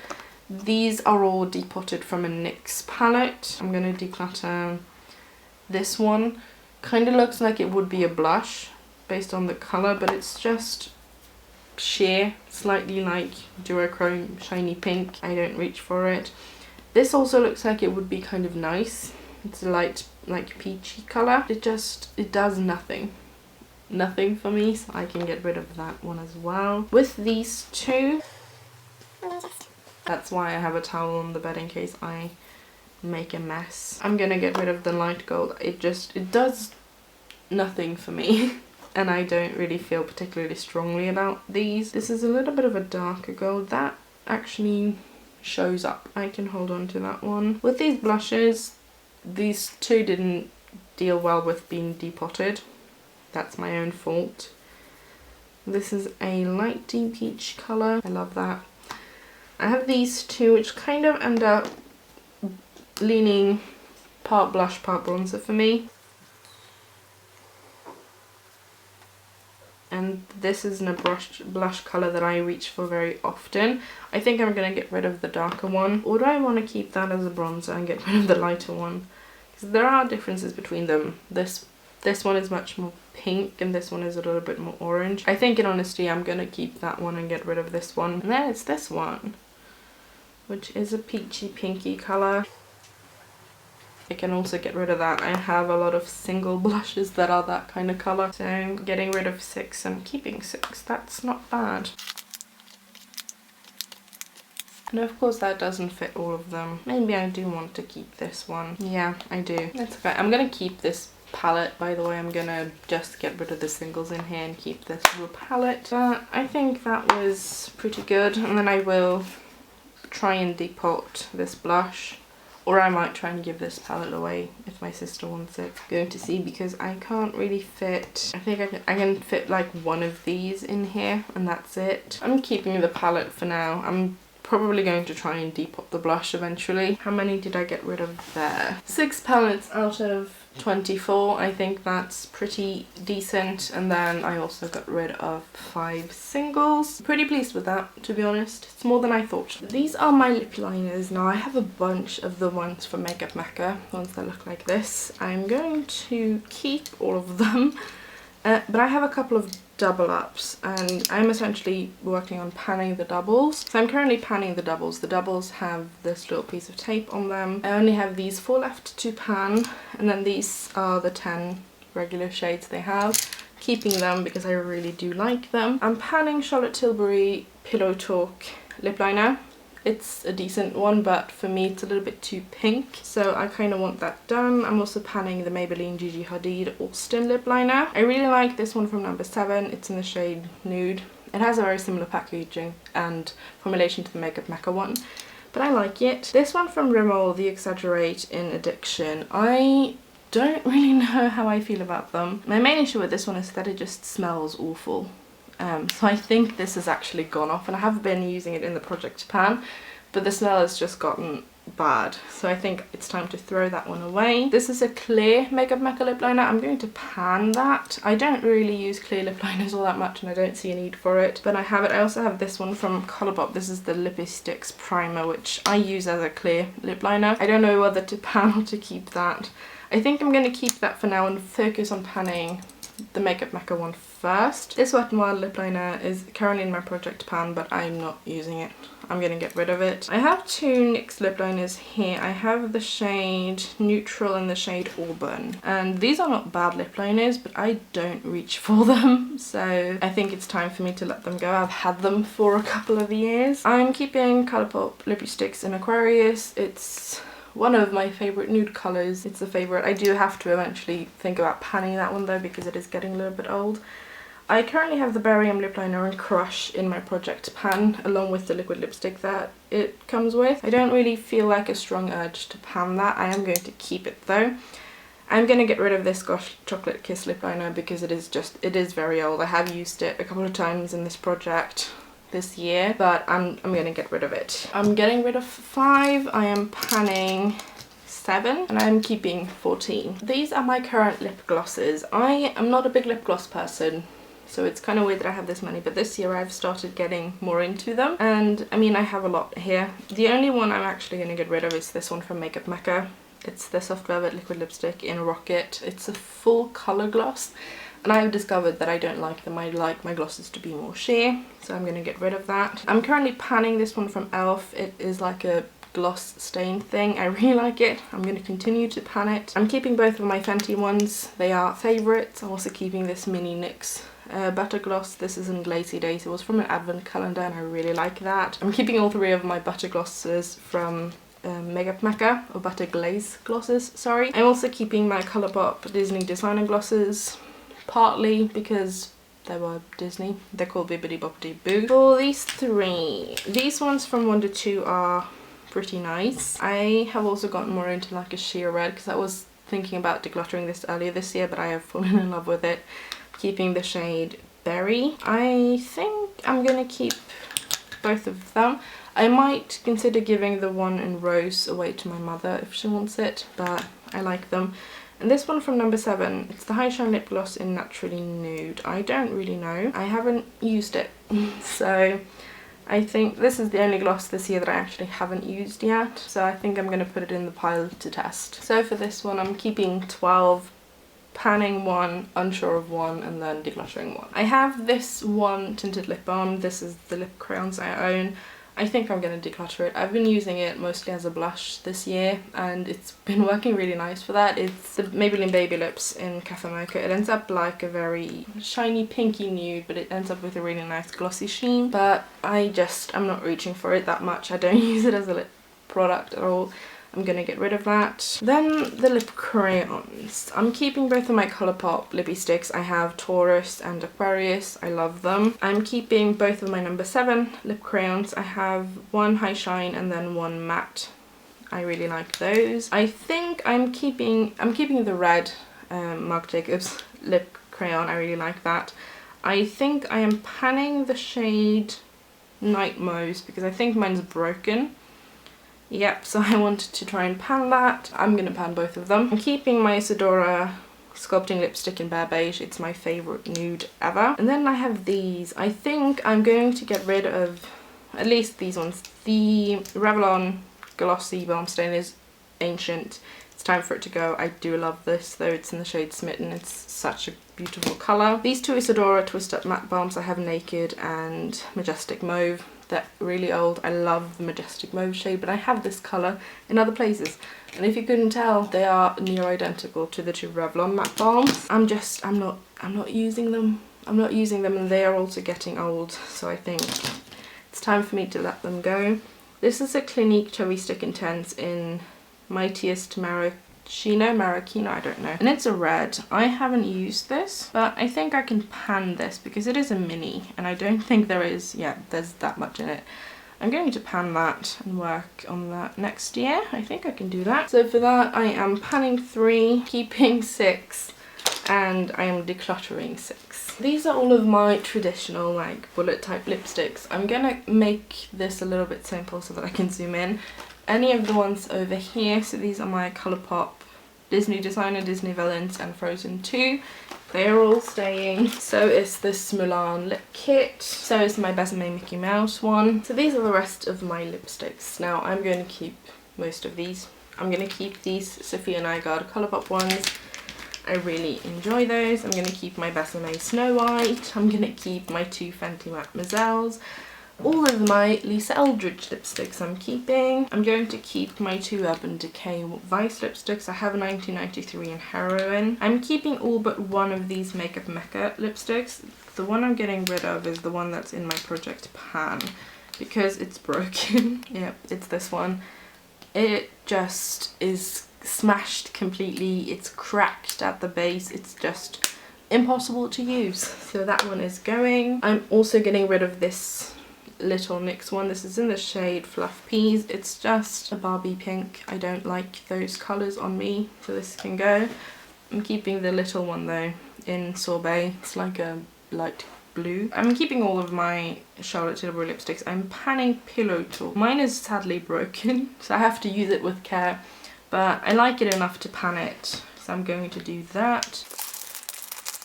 These are all depotted from a NYX palette. I'm going to declutter this one. Kind of looks like it would be a blush based on the colour, but it's just sheer, slightly like duochrome shiny pink. I don't reach for it. This also looks like it would be kind of nice. It's a light like peachy colour. It does nothing for me, so I can get rid of that one as well. With these two, that's why I have a towel on the bed in case I make a mess. I'm gonna get rid of the light gold. It does nothing for me. And I don't really feel particularly strongly about these. This is a little bit of a darker gold. That actually shows up. I can hold on to that one. With these blushes, these two didn't deal well with being depotted. That's my own fault. This is a light deep peach colour. I love that. I have these two which kind of end up leaning part blush, part bronzer for me. And this isn't a blush colour that I reach for very often. I think I'm going to get rid of the darker one. Or do I want to keep that as a bronzer and get rid of the lighter one? Because there are differences between them. This one is much more pink and this one is a little bit more orange. I think in honesty I'm going to keep that one and get rid of this one. And then it's this one, which is a peachy pinky colour. I can also get rid of that. I have a lot of single blushes that are that kind of colour. So I'm getting rid of 6 and keeping 6. That's not bad. And of course that doesn't fit all of them. Maybe I do want to keep this one. Yeah, I do. That's okay. I'm gonna keep this palette, by the way. I'm gonna just get rid of the singles in here and keep this little palette. But I think that was pretty good. And then I will try and depot this blush. Or I might try and give this palette away if my sister wants it. Going to see, because I can't really fit. I think I can fit like one of these in here and that's it. I'm keeping the palette for now. I'm probably going to try and depot the blush eventually. How many did I get rid of there? 6 palettes out of 24. I think that's pretty decent. And then I also got rid of 5 singles. Pretty pleased with that, to be honest. It's more than I thought. These are my lip liners. Now I have a bunch of the ones from Makeup Mecca, ones that look like this. I'm going to keep all of them. But I have a couple of double ups and I'm essentially working on panning the doubles. So I'm currently panning the doubles. The doubles have this little piece of tape on them. I only have these 4 left to pan, and then these are the 10 regular shades they have. Keeping them because I really do like them. I'm panning Charlotte Tilbury Pillow Talk lip liner. It's a decent one, but for me it's a little bit too pink, so I kind of want that done. I'm also panning the Maybelline Gigi Hadid Austin lip liner. I really like this one from number 7. It's in the shade Nude. It has a very similar packaging and formulation to the Makeup Mecca one, but I like it. This one from Rimmel, The Exaggerate in Addiction. I don't really know how I feel about them. My main issue with this one is that it just smells awful. So I think this has actually gone off, and I have been using it in the project pan, but the smell has just gotten bad. So I think it's time to throw that one away. This is a clear Makeup Mecca lip liner. I'm going to pan that. I don't really use clear lip liners all that much and I don't see a need for it, but I have it. I also have this one from Colourpop. This is the Lippy Sticks Primer, which I use as a clear lip liner. I don't know whether to pan or to keep that. I think I'm going to keep that for now and focus on panning the Makeup Mecca one first. This Wet n Wild lip liner is currently in my project pan, but I'm not using it. I'm gonna get rid of it. I have 2 NYX lip liners here. I have the shade Neutral and the shade Auburn. And these are not bad lip liners, but I don't reach for them. So I think it's time for me to let them go. I've had them for a couple of years. I'm keeping Colourpop Lippy Sticks in Aquarius. It's one of my favourite nude colours. It's a favourite. I do have to eventually think about panning that one though, because it is getting a little bit old. I currently have the Barium lip liner in Crush in my project pan, along with the liquid lipstick that it comes with. I don't really feel like a strong urge to pan that. I am going to keep it though. I'm going to get rid of this Gosh Chocolate Kiss lip liner because it is very old. I have used it a couple of times in this project this year, but I'm going to get rid of it. I'm getting rid of 5. I am panning 7 and I'm keeping 14. These are my current lip glosses. I am not a big lip gloss person, so it's kind of weird that I have this many, but this year I've started getting more into them, and I mean I have a lot here. The only one I'm actually going to get rid of is this one from Makeup Mecca. It's the Soft Velvet Liquid Lipstick in Rocket. It's a full colour gloss, and I've discovered that I don't like them. I like my glosses to be more sheer, so I'm going to get rid of that. I'm currently panning this one from e.l.f. It is like a gloss stain thing. I really like it. I'm going to continue to pan it. I'm keeping both of my Fenty ones. They are favourites. I'm also keeping this mini NYX butter gloss. This is in Glazy Days. It was from an advent calendar and I really like that. I'm keeping all 3 of my butter glosses from Makeup Mecca, or butter glaze glosses, sorry. I'm also keeping my Colourpop Disney designer glosses, partly because they were Disney. They're called Bibbidi Bobbidi Boo. For these 3, these ones from 1 to 2 are pretty nice. I have also gotten more into like a sheer red because I was thinking about decluttering this earlier this year, but I have fallen in love with it. Keeping the shade Berry. I think I'm gonna keep both of them. I might consider giving the one in Rose away to my mother if she wants it, but I like them. And this one from number 7, it's the High Shine Lip Gloss in Naturally Nude. I don't really know. I haven't used it, so I think this is the only gloss this year that I actually haven't used yet. So I think I'm going to put it in the pile to test. So for this one, I'm keeping 12, panning 1, unsure of 1, and then decluttering 1. I have this one tinted lip balm. This is the lip crayons I own. I think I'm going to declutter it. I've been using it mostly as a blush this year and it's been working really nice for that. It's the Maybelline Baby Lips in Cafe Mocha. It ends up like a very shiny pinky nude, but it ends up with a really nice glossy sheen. But I'm not reaching for it that much. I don't use it as a lip product at all. I'm gonna get rid of that. Then the lip crayons. I'm keeping both of my Colourpop lippy sticks. I have Taurus and Aquarius. I love them. I'm keeping both of my number 7 lip crayons. I have one high shine and then one matte. I really like those. I think I'm keeping the red Marc Jacobs lip crayon. I really like that. I think I am panning the shade Night Mauve because I think mine's broken. Yep, so I wanted to try and pan that. I'm going to pan both of them. I'm keeping my Isadora sculpting lipstick in Bare Beige. It's my favourite nude ever. And then I have these. I think I'm going to get rid of at least these ones. The Revlon Glossy Balm Stain is ancient. It's time for it to go. I do love this though. It's in the shade Smitten. It's such a beautiful colour. These two Isadora Twist Up Matte Balms. I have Naked and Majestic Mauve. They're really old. I love the Majestic Mauve shade, but I have this colour in other places. And if you couldn't tell, they are near identical to the two Revlon matte balms. I'm not using them. I'm not using them and they are also getting old. So I think it's time for me to let them go. This is a Clinique Cherry Stick Intense in Mightiest Maraschino, I don't know. And it's a red. I haven't used this, but I think I can pan this because it is a mini and I don't think there's that much in it. I'm going to pan that and work on that next year. I think I can do that. So for that I am panning 3, keeping 6, and I am decluttering 6. These are all of my traditional like bullet type lipsticks. I'm gonna make this a little bit simple so that I can zoom in. Any of the ones over here, so these are my Colourpop Disney Designer, Disney Villains and Frozen 2. They are all staying. So is this Mulan lip kit. So is my Besame Mickey Mouse one. So these are the rest of my lipsticks. Now I'm going to keep most of these. I'm going to keep these Sophia Nygaard Colourpop ones. I really enjoy those. I'm going to keep my Besame Snow White. I'm going to keep my 2 Fenty Mademoiselles. All of my Lisa Eldridge lipsticks I'm keeping. I'm going to keep my 2 Urban Decay Vice lipsticks. I have a 1993 and Heroine. I'm keeping all but one of these Makeup Mecca lipsticks. The one I'm getting rid of is the one that's in my Project Pan because it's broken. Yep, it's this one. It just is smashed completely. It's cracked at the base. It's just impossible to use. So that one is going. I'm also getting rid of this Little NYX one. This is in the shade Fluff Peas. It's just a Barbie pink. I don't like those colours on me, so this can go. I'm keeping the little one though in Sorbet. It's like a light blue. I'm keeping all of my Charlotte Tilbury lipsticks. I'm panning Pillow Talk. Mine is sadly broken, so I have to use it with care, but I like it enough to pan it, so I'm going to do that.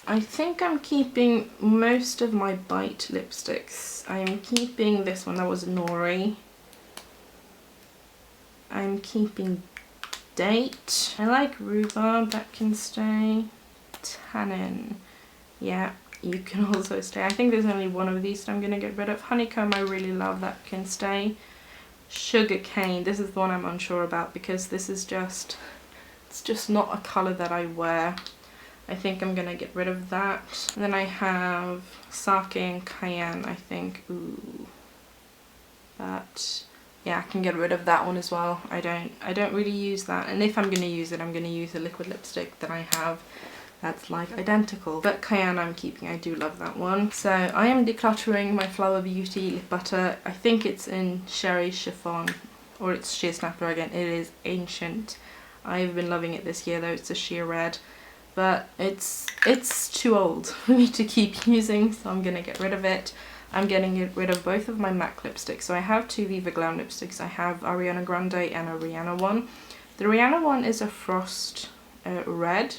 I think I'm keeping most of my Bite lipsticks. I'm keeping this one, that was Nori. I'm keeping Date. I like Rhubarb, that can stay. Tannin, yeah, you can also stay. I think there's only one of these that I'm going to get rid of. Honeycomb, I really love, that can stay. Sugarcane, this is the one I'm unsure about because this is just, it's just not a colour that I wear. I think I'm gonna get rid of that. And then I have Sake and Cayenne, I think. Ooh. But yeah, I can get rid of that one as well. I don't really use that. And if I'm gonna use it, I'm gonna use a liquid lipstick that I have that's like identical. But Cayenne I'm keeping, I do love that one. So I am decluttering my Flower Beauty lip butter. I think it's in Sherry Chiffon, or it's Sheer Snapper again. It is ancient. I've been loving it this year though, it's a sheer red. But it's too old for me to keep using, so I'm gonna get rid of it. I'm getting rid of both of my MAC lipsticks. So I have 2 Viva Glam lipsticks. I have Ariana Grande and a Rihanna one. The Rihanna one is a Frost red.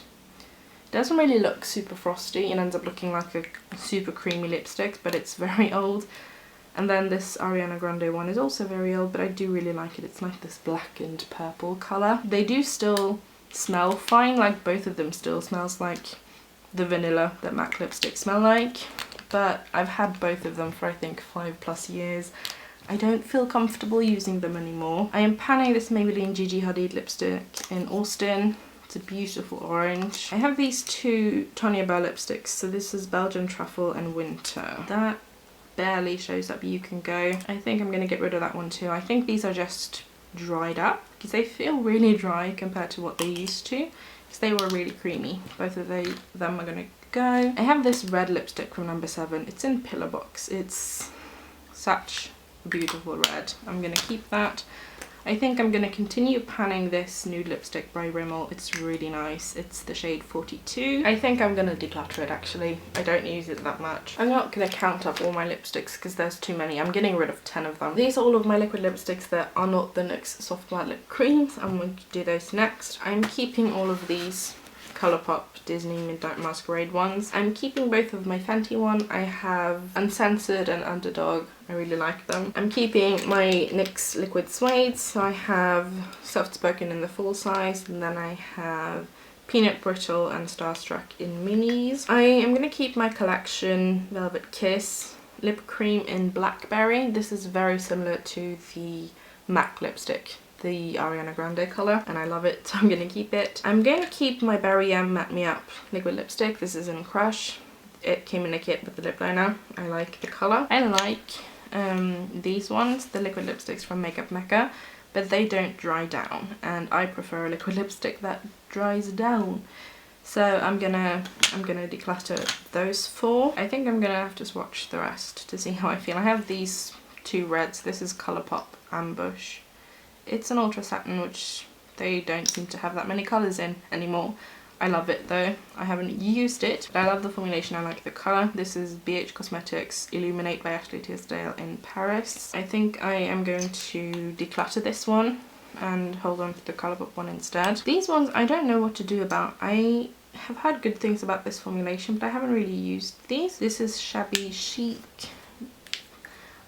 It doesn't really look super frosty and ends up looking like a super creamy lipstick, but it's very old. And then this Ariana Grande one is also very old, but I do really like it. It's like this blackened purple colour. They do still smell fine, like both of them still smells like the vanilla that MAC lipsticks smell like, but I've had both of them for I think 5+ years I don't feel comfortable using them anymore. I am panning this Maybelline Gigi Hadid lipstick in Austin. It's a beautiful orange. I have these two Tanya Bell lipsticks. So this is Belgian Truffle and Winter. That barely shows up You Can Go. I think I'm going to get rid of that one too. I think these are just dried up because they feel really dry compared to what they used to, because they were really creamy. Both of them are going to go. I have this red lipstick from number 7. It's in Pillar Box. It's such a beautiful red. I'm going to keep that. I think I'm going to continue panning this nude lipstick by Rimmel. It's really nice. It's the shade 42. I think I'm going to declutter it actually. I don't use it that much. I'm not going to count up all my lipsticks because there's too many. I'm getting rid of 10 of them. These are all of my liquid lipsticks that are not the NYX Soft Matte Lip Creams. I'm going to do those next. I'm keeping all of these Colourpop Disney Midnight Masquerade ones. I'm keeping both of my Fenty one. I have Uncensored and Underdog. I really like them. I'm keeping my NYX Liquid Suede. So I have Soft Spoken in the full size, and then I have Peanut Brittle and Starstruck in minis. I am going to keep my collection Velvet Kiss lip cream in Blackberry. This is very similar to the MAC lipstick, the Ariana Grande colour, and I love it, so I'm going to keep it. I'm going to keep my Berry M Matte Me Up liquid lipstick. This is in Crush. It came in a kit with the lip liner. I like the colour. I like these ones, the liquid lipsticks from Makeup Mecca, but they don't dry down, and I prefer a liquid lipstick that dries down. So I'm gonna declutter those 4. I think I'm gonna have to swatch the rest to see how I feel. I have these 2 reds. This is Colourpop Ambush. It's an ultra satin, which they don't seem to have that many colours in anymore. I love it though. I haven't used it, but I love the formulation. I like the colour. This is BH Cosmetics Illuminate by Ashley Tisdale in Paris. I think I am going to declutter this one and hold on to the Colourpop one instead. These ones I don't know what to do about. I have heard good things about this formulation, but I haven't really used these. This is Shabby Chic.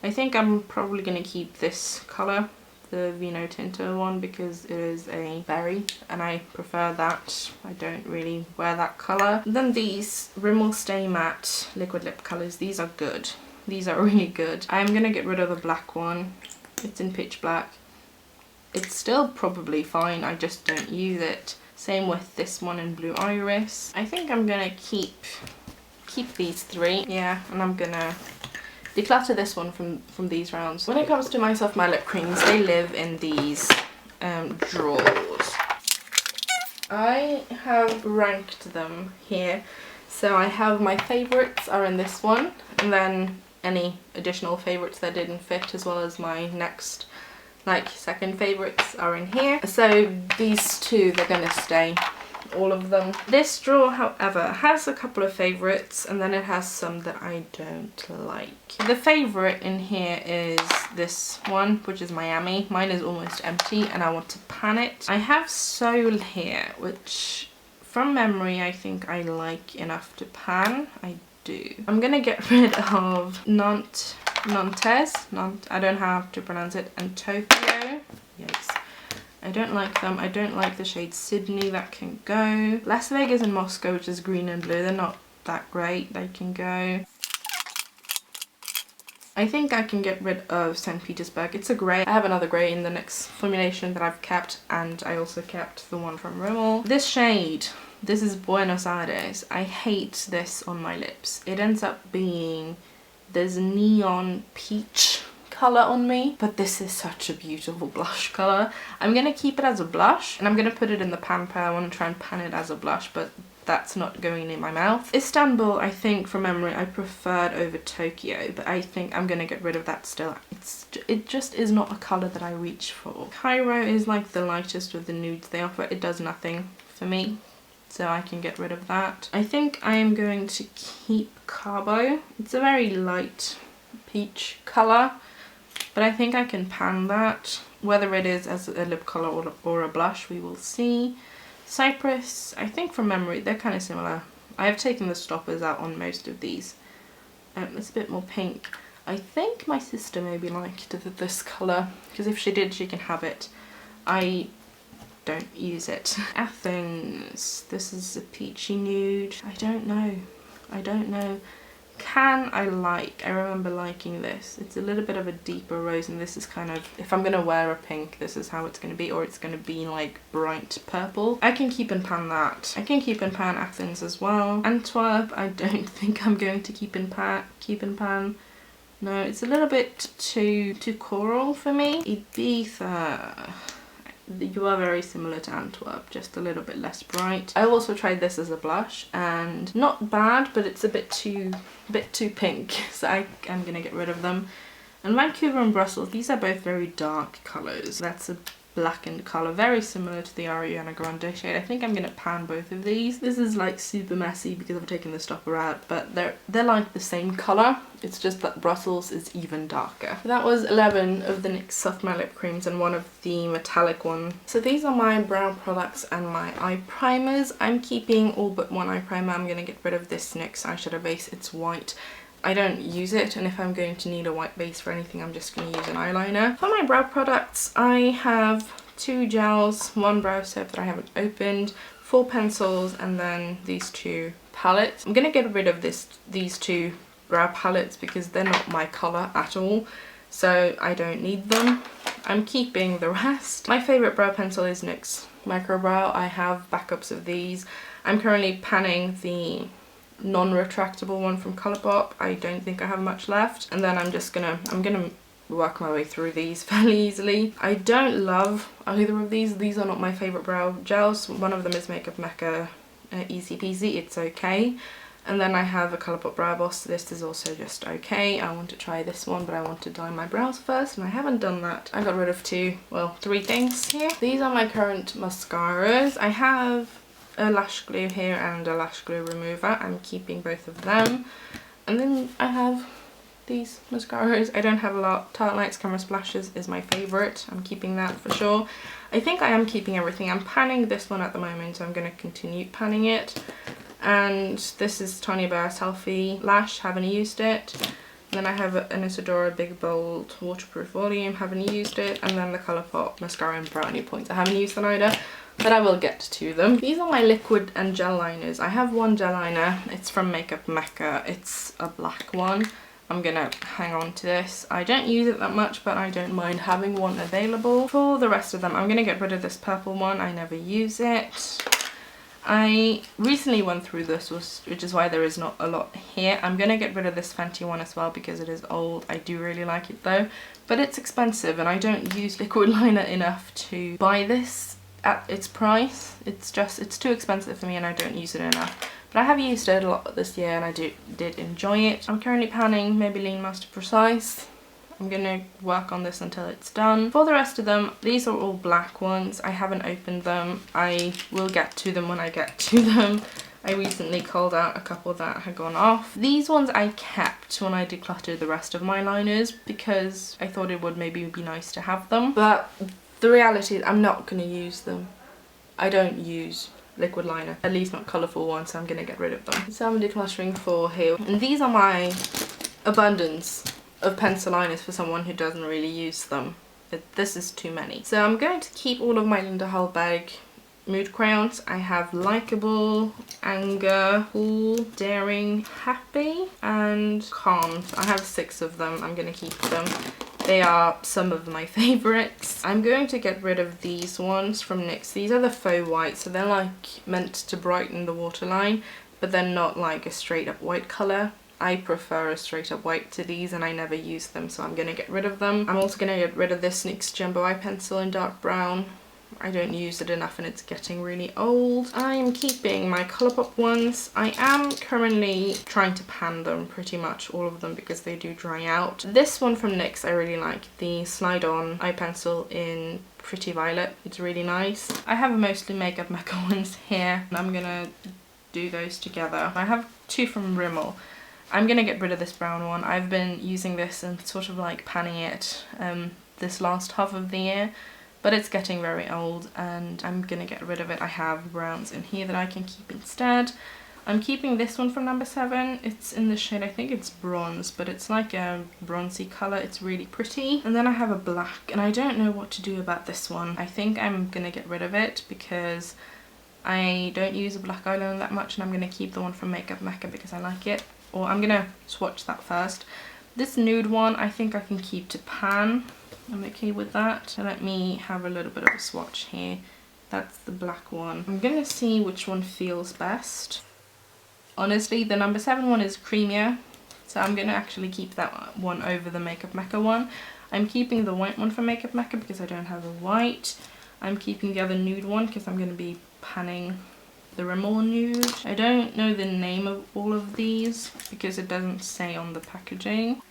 I think I'm probably going to keep this colour, the Vino Tinto one, because it is a berry and I prefer that. I don't really wear that colour. Then these Rimmel Stay Matte liquid lip colours. These are good. These are really good. I'm going to get rid of the black one. It's in Pitch Black. It's still probably fine, I just don't use it. Same with this one in Blue Iris. I think I'm going to keep these 3. Yeah, and I'm going to declutter this one from these rounds. When it comes to my Soft Matte Lip Creams, they live in these drawers. I have ranked them here. So I have my favourites are in this one, and then any additional favourites that didn't fit, as well as my next second favourites are in here. So these 2, they're gonna stay. All of them. This drawer, however, has a couple of favourites, and then it has some that I don't like. The favourite in here is this one, which is Miami. Mine is almost empty and I want to pan it. I have Soul here, which from memory I think I like enough to pan. I do. I'm gonna get rid of Nantes, I don't know how to pronounce it, and Tokyo. Yikes. I don't like them. I don't like the shade Sydney. That can go. Las Vegas and Moscow, which is green and blue. They're not that great. They can go. I think I can get rid of St. Petersburg. It's a grey. I have another grey in the NYX formulation that I've kept, and I also kept the one from Rimmel. This shade, this is Buenos Aires. I hate this on my lips. It ends up being this neon peach colour on me, but this is such a beautiful blush colour. I'm gonna keep it as a blush, and I'm gonna put it in the pan pan. I want to try and pan it as a blush, but that's not going in my mouth. Istanbul, I think from memory I preferred over Tokyo, but I think I'm gonna get rid of that still. It just is not a colour that I reach for. Cairo is like the lightest of the nudes they offer. It does nothing for me, so I can get rid of that. I think I am going to keep Carbo. It's a very light peach colour, but I think I can pan that. Whether it is as a lip colour or a blush, we will see. Cypress, I think from memory, they're kind of similar. I have taken the stoppers out on most of these. It's a bit more pink. I think my sister maybe liked this colour, because if she did, she can have it. I don't use it. Athens, this is a peachy nude. I don't know. can I like. I remember liking this. It's a little bit of a deeper rose, and this is kind of, if I'm gonna wear a pink, this is how it's gonna be, or it's gonna be like bright purple. I can keep and pan that. I can keep and pan Athens as well. Antwerp, I don't think I'm going to keep and pan. No, it's a little bit too coral for me. Ibiza, you are very similar to Antwerp, just a little bit less bright. I also tried this as a blush, and not bad, but it's a bit too pink, so I'm gonna get rid of them. And Vancouver and Brussels, these are both very dark colours. That's a blackened colour, very similar to the Ariana Grande shade. I think I'm gonna pan both of these. This is like super messy because I've taken the stopper out, but they're like the same colour. It's just that Brussels is even darker. That was 11 of the NYX Soft Matte Lip Creams and one of the metallic ones. So these are my brow products and my eye primers. I'm keeping all but one eye primer. I'm gonna get rid of this NYX eyeshadow base. It's white. I don't use it, and if I'm going to need a white base for anything, I'm just going to use an eyeliner. For my brow products, I have 2 gels, 1 brow soap that I haven't opened, 4 pencils, and then these 2 palettes. I'm going to get rid of these 2 brow palettes because they're not my colour at all, so I don't need them. I'm keeping the rest. My favourite brow pencil is NYX Micro Brow. I have backups of these. I'm currently panning the non-retractable one from Colourpop. I don't think I have much left, and then I'm gonna work my way through these fairly easily. I don't love either of these. These are not my favourite brow gels. One of them is Makeup Mecca Easy Peasy. It's okay. And then I have a Colourpop Brow Boss. This is also just okay. I want to try this one, but I want to dye my brows first, and I haven't done that. I got rid of 3 things here. These are my current mascaras. I have a lash glue here and a lash glue remover. I'm keeping both of them. And then I have these mascaras. I don't have a lot. Tarte Lights Camera Splashes is my favourite. I'm keeping that for sure. I think I am keeping everything. I'm panning this one at the moment, so I'm going to continue panning it. And this is Tanya Bear Selfie Lash. Haven't used it. Then I have an Isadora Big Bold Waterproof Volume. Haven't used it. And then the Colourpop Mascara and Brownie Points. I haven't used that either, but I will get to them. These are my liquid and gel liners. I have one gel liner. It's from Makeup Mecca. It's a black one. I'm gonna hang on to this. I don't use it that much, but I don't mind having one available. For the rest of them, I'm gonna get rid of this purple one. I never use it. I recently went through this, which is why there is not a lot here. I'm gonna get rid of this Fenty one as well because it is old. I do really like it though, but it's expensive, and I don't use liquid liner enough to buy this at its price. It's too expensive for me, and I don't use it enough. But I have used it a lot this year, and I did enjoy it. I'm currently panning Maybelline Master Precise. I'm gonna work on this until it's done. For the rest of them, these are all black ones. I haven't opened them. I will get to them when I get to them. I recently culled out a couple that had gone off. These ones I kept when I decluttered the rest of my liners because I thought it would maybe be nice to have them. But the reality is I'm not gonna use them. I don't use liquid liner, at least not colourful ones, so I'm gonna get rid of them. So I'm decluttering for here. And these are my abundance of pencil liners for someone who doesn't really use them. This is too many. So I'm going to keep all of my Linda Hallberg mood crayons. I have Likeable, Anger, Cool, Daring, Happy, and Calm. I have 6 of them. I'm going to keep them. They are some of my favourites. I'm going to get rid of these ones from NYX. These are the faux white, so they're like meant to brighten the waterline, but they're not like a straight up white colour. I prefer a straight up white to these, and I never use them, so I'm going to get rid of them. I'm also going to get rid of this NYX Jumbo Eye Pencil in dark brown. I don't use it enough and it's getting really old. I am keeping my Colourpop ones. I am currently trying to pan them, pretty much all of them, because they do dry out. This one from NYX I really like, the Slide On Eye Pencil in Pretty Violet. It's really nice. I have mostly Makeup Mecca ones here, and I'm going to do those together. I have 2 from Rimmel. I'm going to get rid of this brown one. I've been using this and sort of like panning it this last half of the year, but it's getting very old and I'm going to get rid of it. I have browns in here that I can keep instead. I'm keeping this one from number 7. It's in the shade, I think it's bronze, but it's like a bronzy colour. It's really pretty. And then I have a black, and I don't know what to do about this one. I think I'm going to get rid of it because I don't use a black eyeliner that much, and I'm going to keep the one from Makeup Mecca because I like it. or I'm gonna swatch that first. This nude one I think I can keep to pan. I'm okay with that. So let me have a little bit of a swatch here. That's the black one. I'm gonna see which one feels best. Honestly, the number 7 one is creamier, so I'm gonna actually keep that one over the Makeup Mecca one. I'm keeping the white one for Makeup Mecca because I don't have a white. I'm keeping the other nude one because I'm gonna be panning the Rimmel nude. I don't know the name of all of these because it doesn't say on the packaging.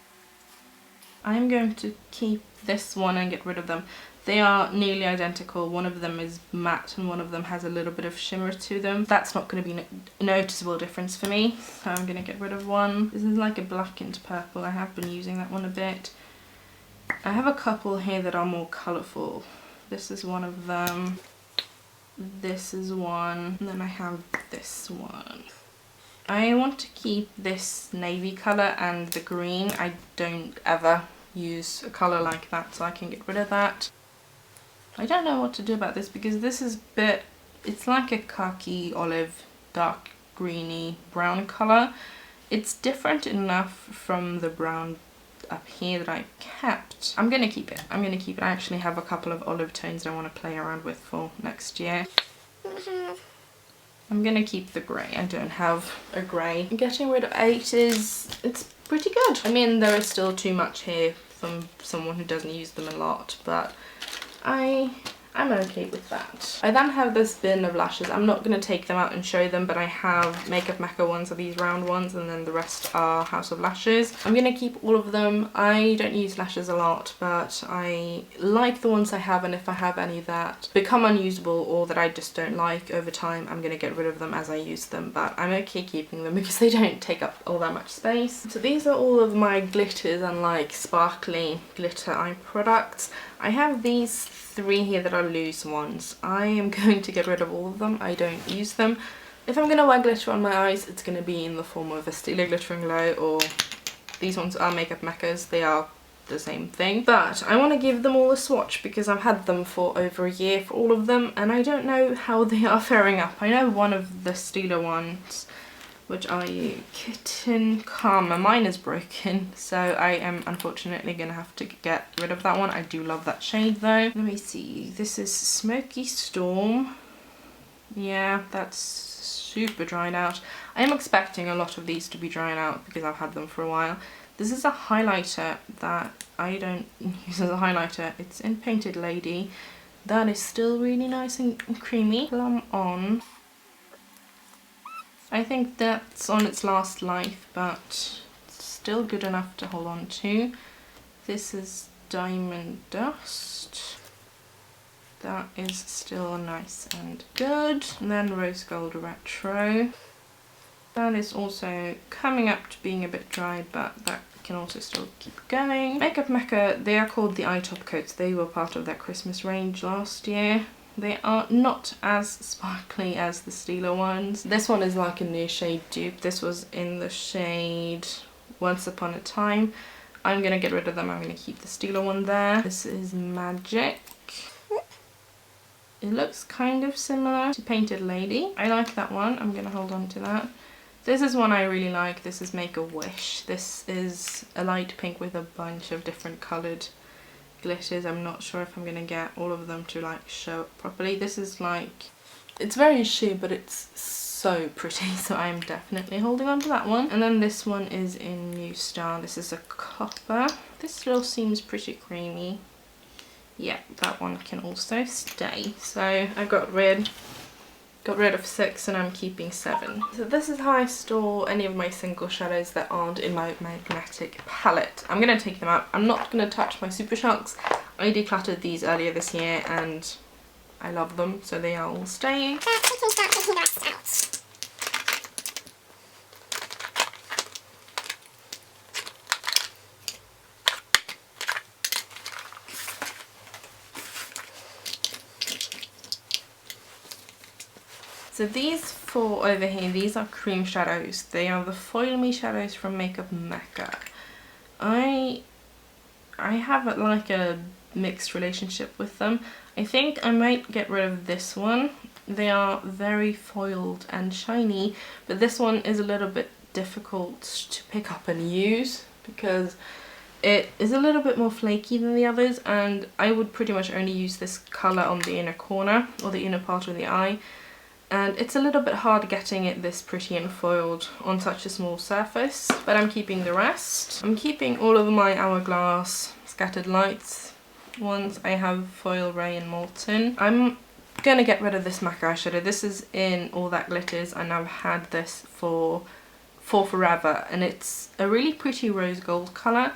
I'm going to keep this one and get rid of them. They are nearly identical. One of them is matte and one of them has a little bit of shimmer to them. That's not going to be a noticeable difference for me, so I'm going to get rid of one. This is like a blackened purple. I have been using that one a bit. I have a couple here that are more colourful. This is one of them. This is one. And then I have this one. I want to keep this navy colour and the green. I don't ever use a colour like that, so I can get rid of that. I don't know what to do about this because this is it's like a khaki, olive, dark greeny brown colour. It's different enough from the brown up here that I kept. I'm gonna keep it. I'm gonna keep it. I actually have a couple of olive tones that I want to play around with for next year. I'm gonna keep the grey. I don't have a grey. Getting rid of 8 it's pretty good. I mean, there is still too much here from someone who doesn't use them a lot, but I'm okay with that. I then have this bin of lashes. I'm not going to take them out and show them, but I have Makeup Mecca ones, are these round ones, and then the rest are House of Lashes. I'm going to keep all of them. I don't use lashes a lot, but I like the ones I have, and if I have any that become unusable or that I just don't like over time, I'm going to get rid of them as I use them, but I'm okay keeping them because they don't take up all that much space. So these are all of my glitters and like sparkly glitter eye products. I have these 3 here that are loose ones. I am going to get rid of all of them. I don't use them. If I'm going to wear glitter on my eyes, it's going to be in the form of a Stila Glittering Glow, or these ones are Makeup Meccas. They are the same thing. But I want to give them all a swatch because I've had them for over a year for all of them, and I don't know how they are faring up. I know one of the Stila ones, which are Kitten Karma. Mine is broken, so I am unfortunately going to have to get rid of that one. I do love that shade though. Let me see. This is Smoky Storm. Yeah, that's super dried out. I am expecting a lot of these to be dried out because I've had them for a while. This is a highlighter that I don't use as a highlighter. It's in Painted Lady. That is still really nice and creamy. Plum On. I think that's on its last life, but still good enough to hold on to. This is Diamond Dust. That is still nice and good. And then Rose Gold Retro. That is also coming up to being a bit dry, but that can also still keep going. Makeup Mecca, they are called the eye top coats. They were part of their Christmas range last year. They are not as sparkly as the Stila ones. This one is like a new shade dupe. This was in the shade Once Upon a Time. I'm going to get rid of them. I'm going to keep the Stila one there. This is Magic. It looks kind of similar to Painted Lady. I like that one. I'm going to hold on to that. This is one I really like. This is Make a Wish. This is a light pink with a bunch of different coloured glitters. I'm not sure if I'm going to get all of them to like show up properly. This is like, it's very sheer, but it's so pretty, so I'm definitely holding on to that one. And then this one is in New Star. This is a copper. This still seems pretty creamy. Yeah, that one can also stay. So I got rid of 6 and I'm keeping 7. So this is how I store any of my single shadows that aren't in my magnetic palette. I'm going to take them out. I'm not going to touch my Super Chunks. I decluttered these earlier this year and I love them, so they are all staying. We can start taking the rest out. So these 4 over here, these are cream shadows. They are the Foil Me shadows from Makeup Mecca. I have like a mixed relationship with them. I think I might get rid of this one. They are very foiled and shiny, but this one is a little bit difficult to pick up and use because it is a little bit more flaky than the others, and I would pretty much only use this colour on the inner corner or the inner part of the eye, and it's a little bit hard getting it this pretty and foiled on such a small surface, but I'm keeping the rest. I'm keeping all of my Hourglass Scattered Lights ones. I have Foil, Ray and Molten. I'm gonna get rid of this MAC eyeshadow. This is in All That Glitters and I've had this for forever, and it's a really pretty rose gold colour,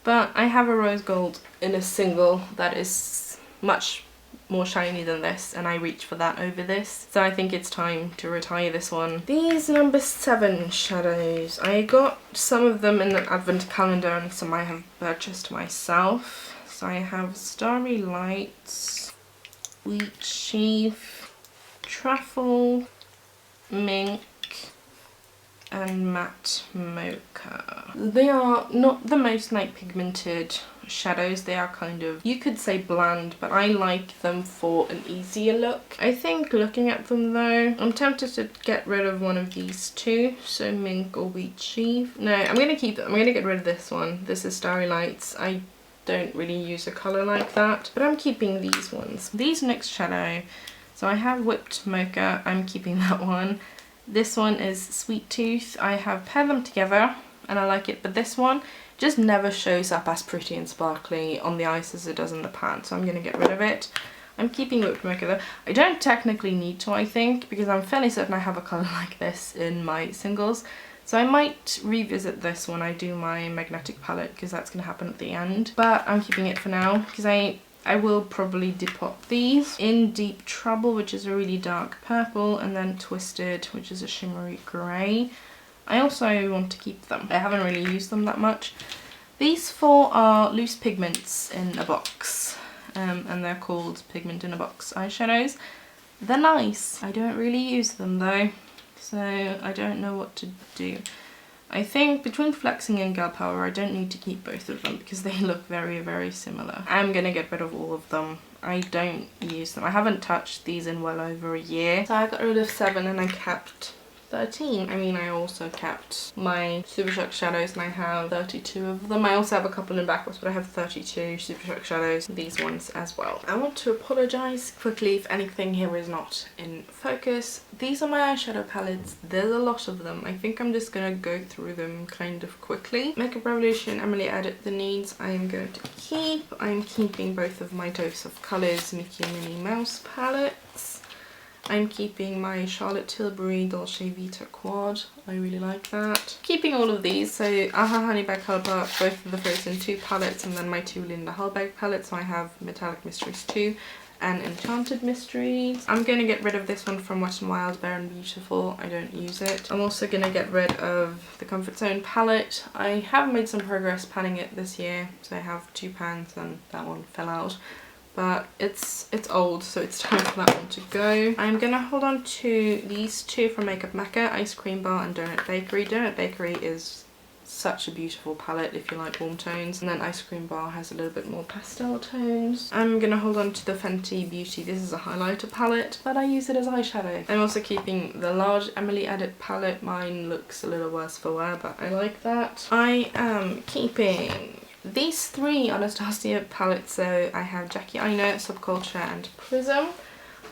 but I have a rose gold in a single that is much more shiny than this, and I reach for that over this, so I think it's time to retire this one. These number 7 shadows, I got some of them in an advent calendar and some I have purchased myself. So I have Starry Lights, Wheat Sheaf, Truffle, Mink and Matte Mocha. They are not the most like pigmented shadows. They are kind of, you could say bland, but I like them for an easier look. I think looking at them though, I'm tempted to get rid of one of these two, so Mink or Wheat Sheaf. No, I'm gonna keep them. I'm gonna get rid of this one. This is Starry Lights. I don't really use a colour like that, but I'm keeping these ones. These next shadow, so I have Whipped Mocha, I'm keeping that one. This one is Sweet Tooth. I have paired them together and I like it, but this one just never shows up as pretty and sparkly on the ice as it does in the pan, so I'm going to get rid of it. I'm keeping Whipped Mocha though. I don't technically need to, I think, because I'm fairly certain I have a colour like this in my singles, so I might revisit this when I do my magnetic palette, because that's going to happen at the end, but I'm keeping it for now because I will probably depot these in Deep Trouble, which is a really dark purple, and then Twisted, which is a shimmery grey. I also want to keep them. I haven't really used them that much. These 4 are Loose Pigments in a Box, and they're called Pigment in a Box eyeshadows. They're nice. I don't really use them though, so I don't know what to do. I think between Flexing and Girl Power, I don't need to keep both of them because they look very, very similar. I'm gonna get rid of all of them. I don't use them. I haven't touched these in well over a year. So I got rid of 7 and I kept 13. I mean, I also kept my Super Shock shadows and I have 32 of them. I also have a couple in backups, but I have 32 Super Shock shadows, these ones as well. I want to apologise quickly if anything here is not in focus. These are my eyeshadow palettes. There's a lot of them. I think I'm just gonna go through them kind of quickly. Makeup Revolution, Emily Adept The Needs, I am going to keep. I'm keeping both of my Dose of Colours Mickey and Minnie Mouse palettes. I'm keeping my Charlotte Tilbury Dolce Vita Quad. I really like that. Keeping all of these, so Aha Honey by Colourpop, both of the Frozen 2 palettes, and then my 2 Linda Hallberg palettes. So I have Metallic Mysteries 2 and Enchanted Mysteries. I'm going to get rid of this one from Wet n Wild, Bare and Beautiful. I don't use it. I'm also going to get rid of the Comfort Zone palette. I have made some progress panning it this year, so I have 2 pans and that one fell out. But it's old, so it's time for that one to go. I'm gonna hold on to these 2 from Makeup Mecca, Ice Cream Bar and Donut Bakery. Donut Bakery is such a beautiful palette if you like warm tones, and then Ice Cream Bar has a little bit more pastel tones. I'm gonna hold on to the Fenty Beauty. This is a highlighter palette, but I use it as eyeshadow. I'm also keeping the large Emily Adept palette. Mine looks a little worse for wear, but I like that. I am keeping these 3 Anastasia palettes, so I have Jackie Aina, Subculture and Prism.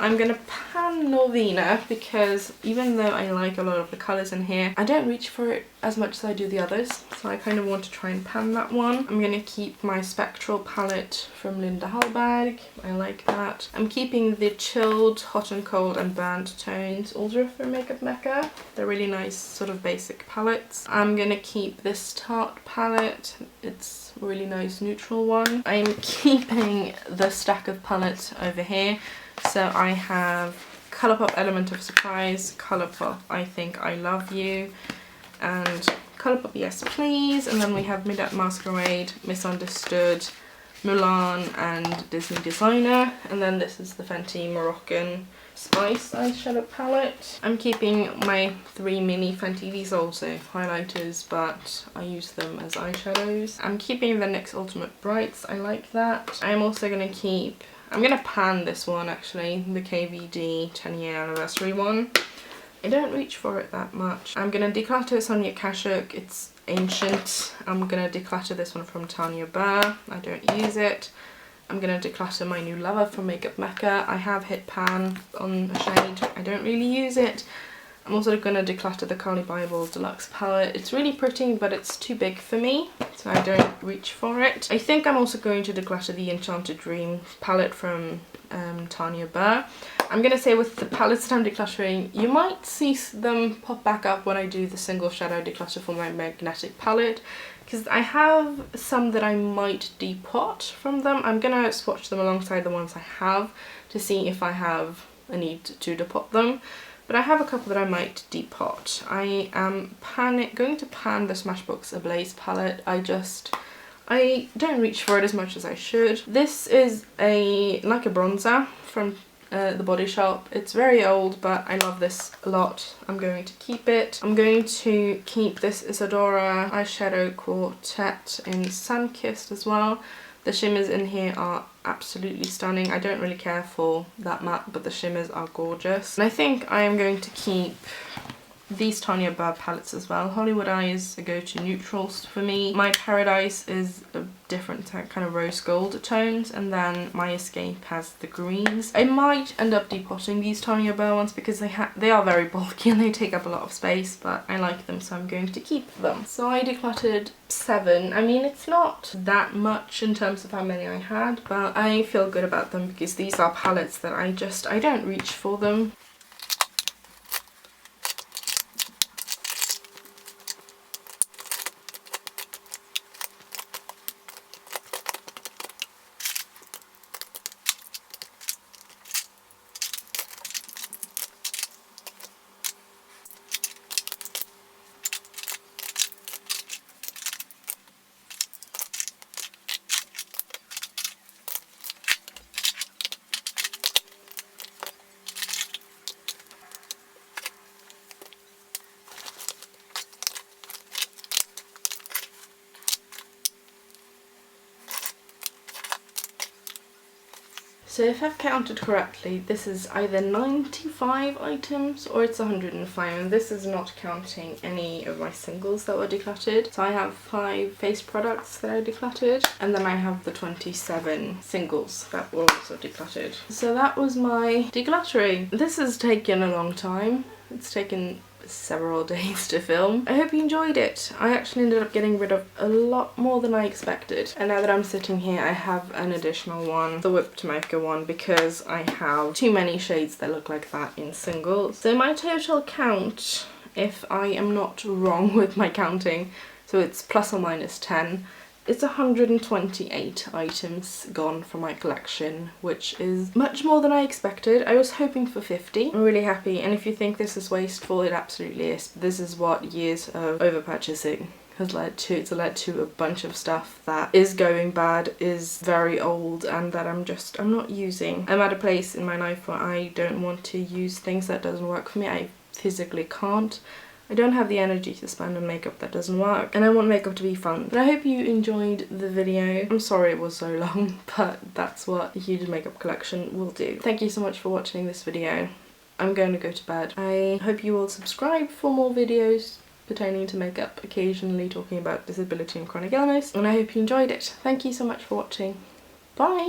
I'm going to pan Norvina because even though I like a lot of the colours in here, I don't reach for it as much as I do the others, so I kind of want to try and pan that one. I'm going to keep my Spectral palette from Linda Hallberg. I like that. I'm keeping the Chilled, Hot and Cold and Burnt tones, also from Makeup Mecca. They're really nice sort of basic palettes. I'm going to keep this Tarte palette. It's a really nice neutral one. I'm keeping the stack of palettes over here. So I have Colourpop Element of Surprise, Colourpop I Think I Love You, and Colourpop Yes Please, and then we have Midnight Masquerade, Misunderstood, Mulan and Disney Designer, and then this is the Fenty Moroccan Spice eyeshadow palette. I'm keeping my 3 mini Fenty. These are also highlighters, but I use them as eyeshadows. I'm keeping the NYX Ultimate Brights. I like that. I'm also going to keep, I'm going to pan this one actually, the KVD 10-year anniversary one. I don't reach for it that much. I'm going to declutter Sonia Kashuk. It's ancient. I'm going to declutter this one from Tanya Burr. I don't use it. I'm going to declutter my new Lover from Makeup Mecca. I have hit pan on a shade. I don't really use it. I'm also going to declutter the Carly Bible Deluxe palette. It's really pretty, but it's too big for me, so I don't reach for it. I think I'm also going to declutter the Enchanted Dream palette from Tanya Burr. I'm going to say with the palettes that I'm decluttering, you might see them pop back up when I do the single shadow declutter for my magnetic palette, because I have some that I might depot from them. I'm going to swatch them alongside the ones I have to see if I have a need to depot them. But I have a couple that I might depot. I am going to pan the Smashbox Ablaze palette. I don't reach for it as much as I should. This is like a bronzer from the Body Shop. It's very old, but I love this a lot. I'm going to keep it. I'm going to keep this Isadora eyeshadow quartet in Sunkissed as well. The shimmers in here are absolutely stunning. I don't really care for that matte, but the shimmers are gorgeous. And I think I am going to keep these Tanya Burr palettes as well. Hollywood Eye is a go-to neutrals for me. My Paradise is a different kind of rose gold tones, and then My Escape has the greens. I might end up depotting these Tanya Burr ones because they are very bulky and they take up a lot of space, but I like them, so I'm going to keep them. So I decluttered 7. I mean, it's not that much in terms of how many I had, but I feel good about them because these are palettes that I don't reach for them. So if I've counted correctly, this is either 95 items or it's 105, and this is not counting any of my singles that were decluttered. So I have 5 face products that I decluttered, and then I have the 27 singles that were also decluttered. So that was my decluttering. This has taken a long time. It's taken several days to film. I hope you enjoyed it. I actually ended up getting rid of a lot more than I expected, and now that I'm sitting here I have an additional one, the Whipped Mocha one, because I have too many shades that look like that in singles. So my total count, if I am not wrong with my counting, so it's plus or minus 10, it's 128 items gone from my collection, which is much more than I expected. I was hoping for 50. I'm really happy, and if you think this is wasteful, it absolutely is. This is what years of over-purchasing has led to. It's led to a bunch of stuff that is going bad, is very old, and that I'm not using. I'm at a place in my life where I don't want to use things that doesn't work for me. I physically can't. I don't have the energy to spend on makeup that doesn't work, and I want makeup to be fun. But I hope you enjoyed the video. I'm sorry it was so long, but that's what a huge makeup collection will do. Thank you so much for watching this video. I'm going to go to bed. I hope you will subscribe for more videos pertaining to makeup, occasionally talking about disability and chronic illness, and I hope you enjoyed it. Thank you so much for watching. Bye!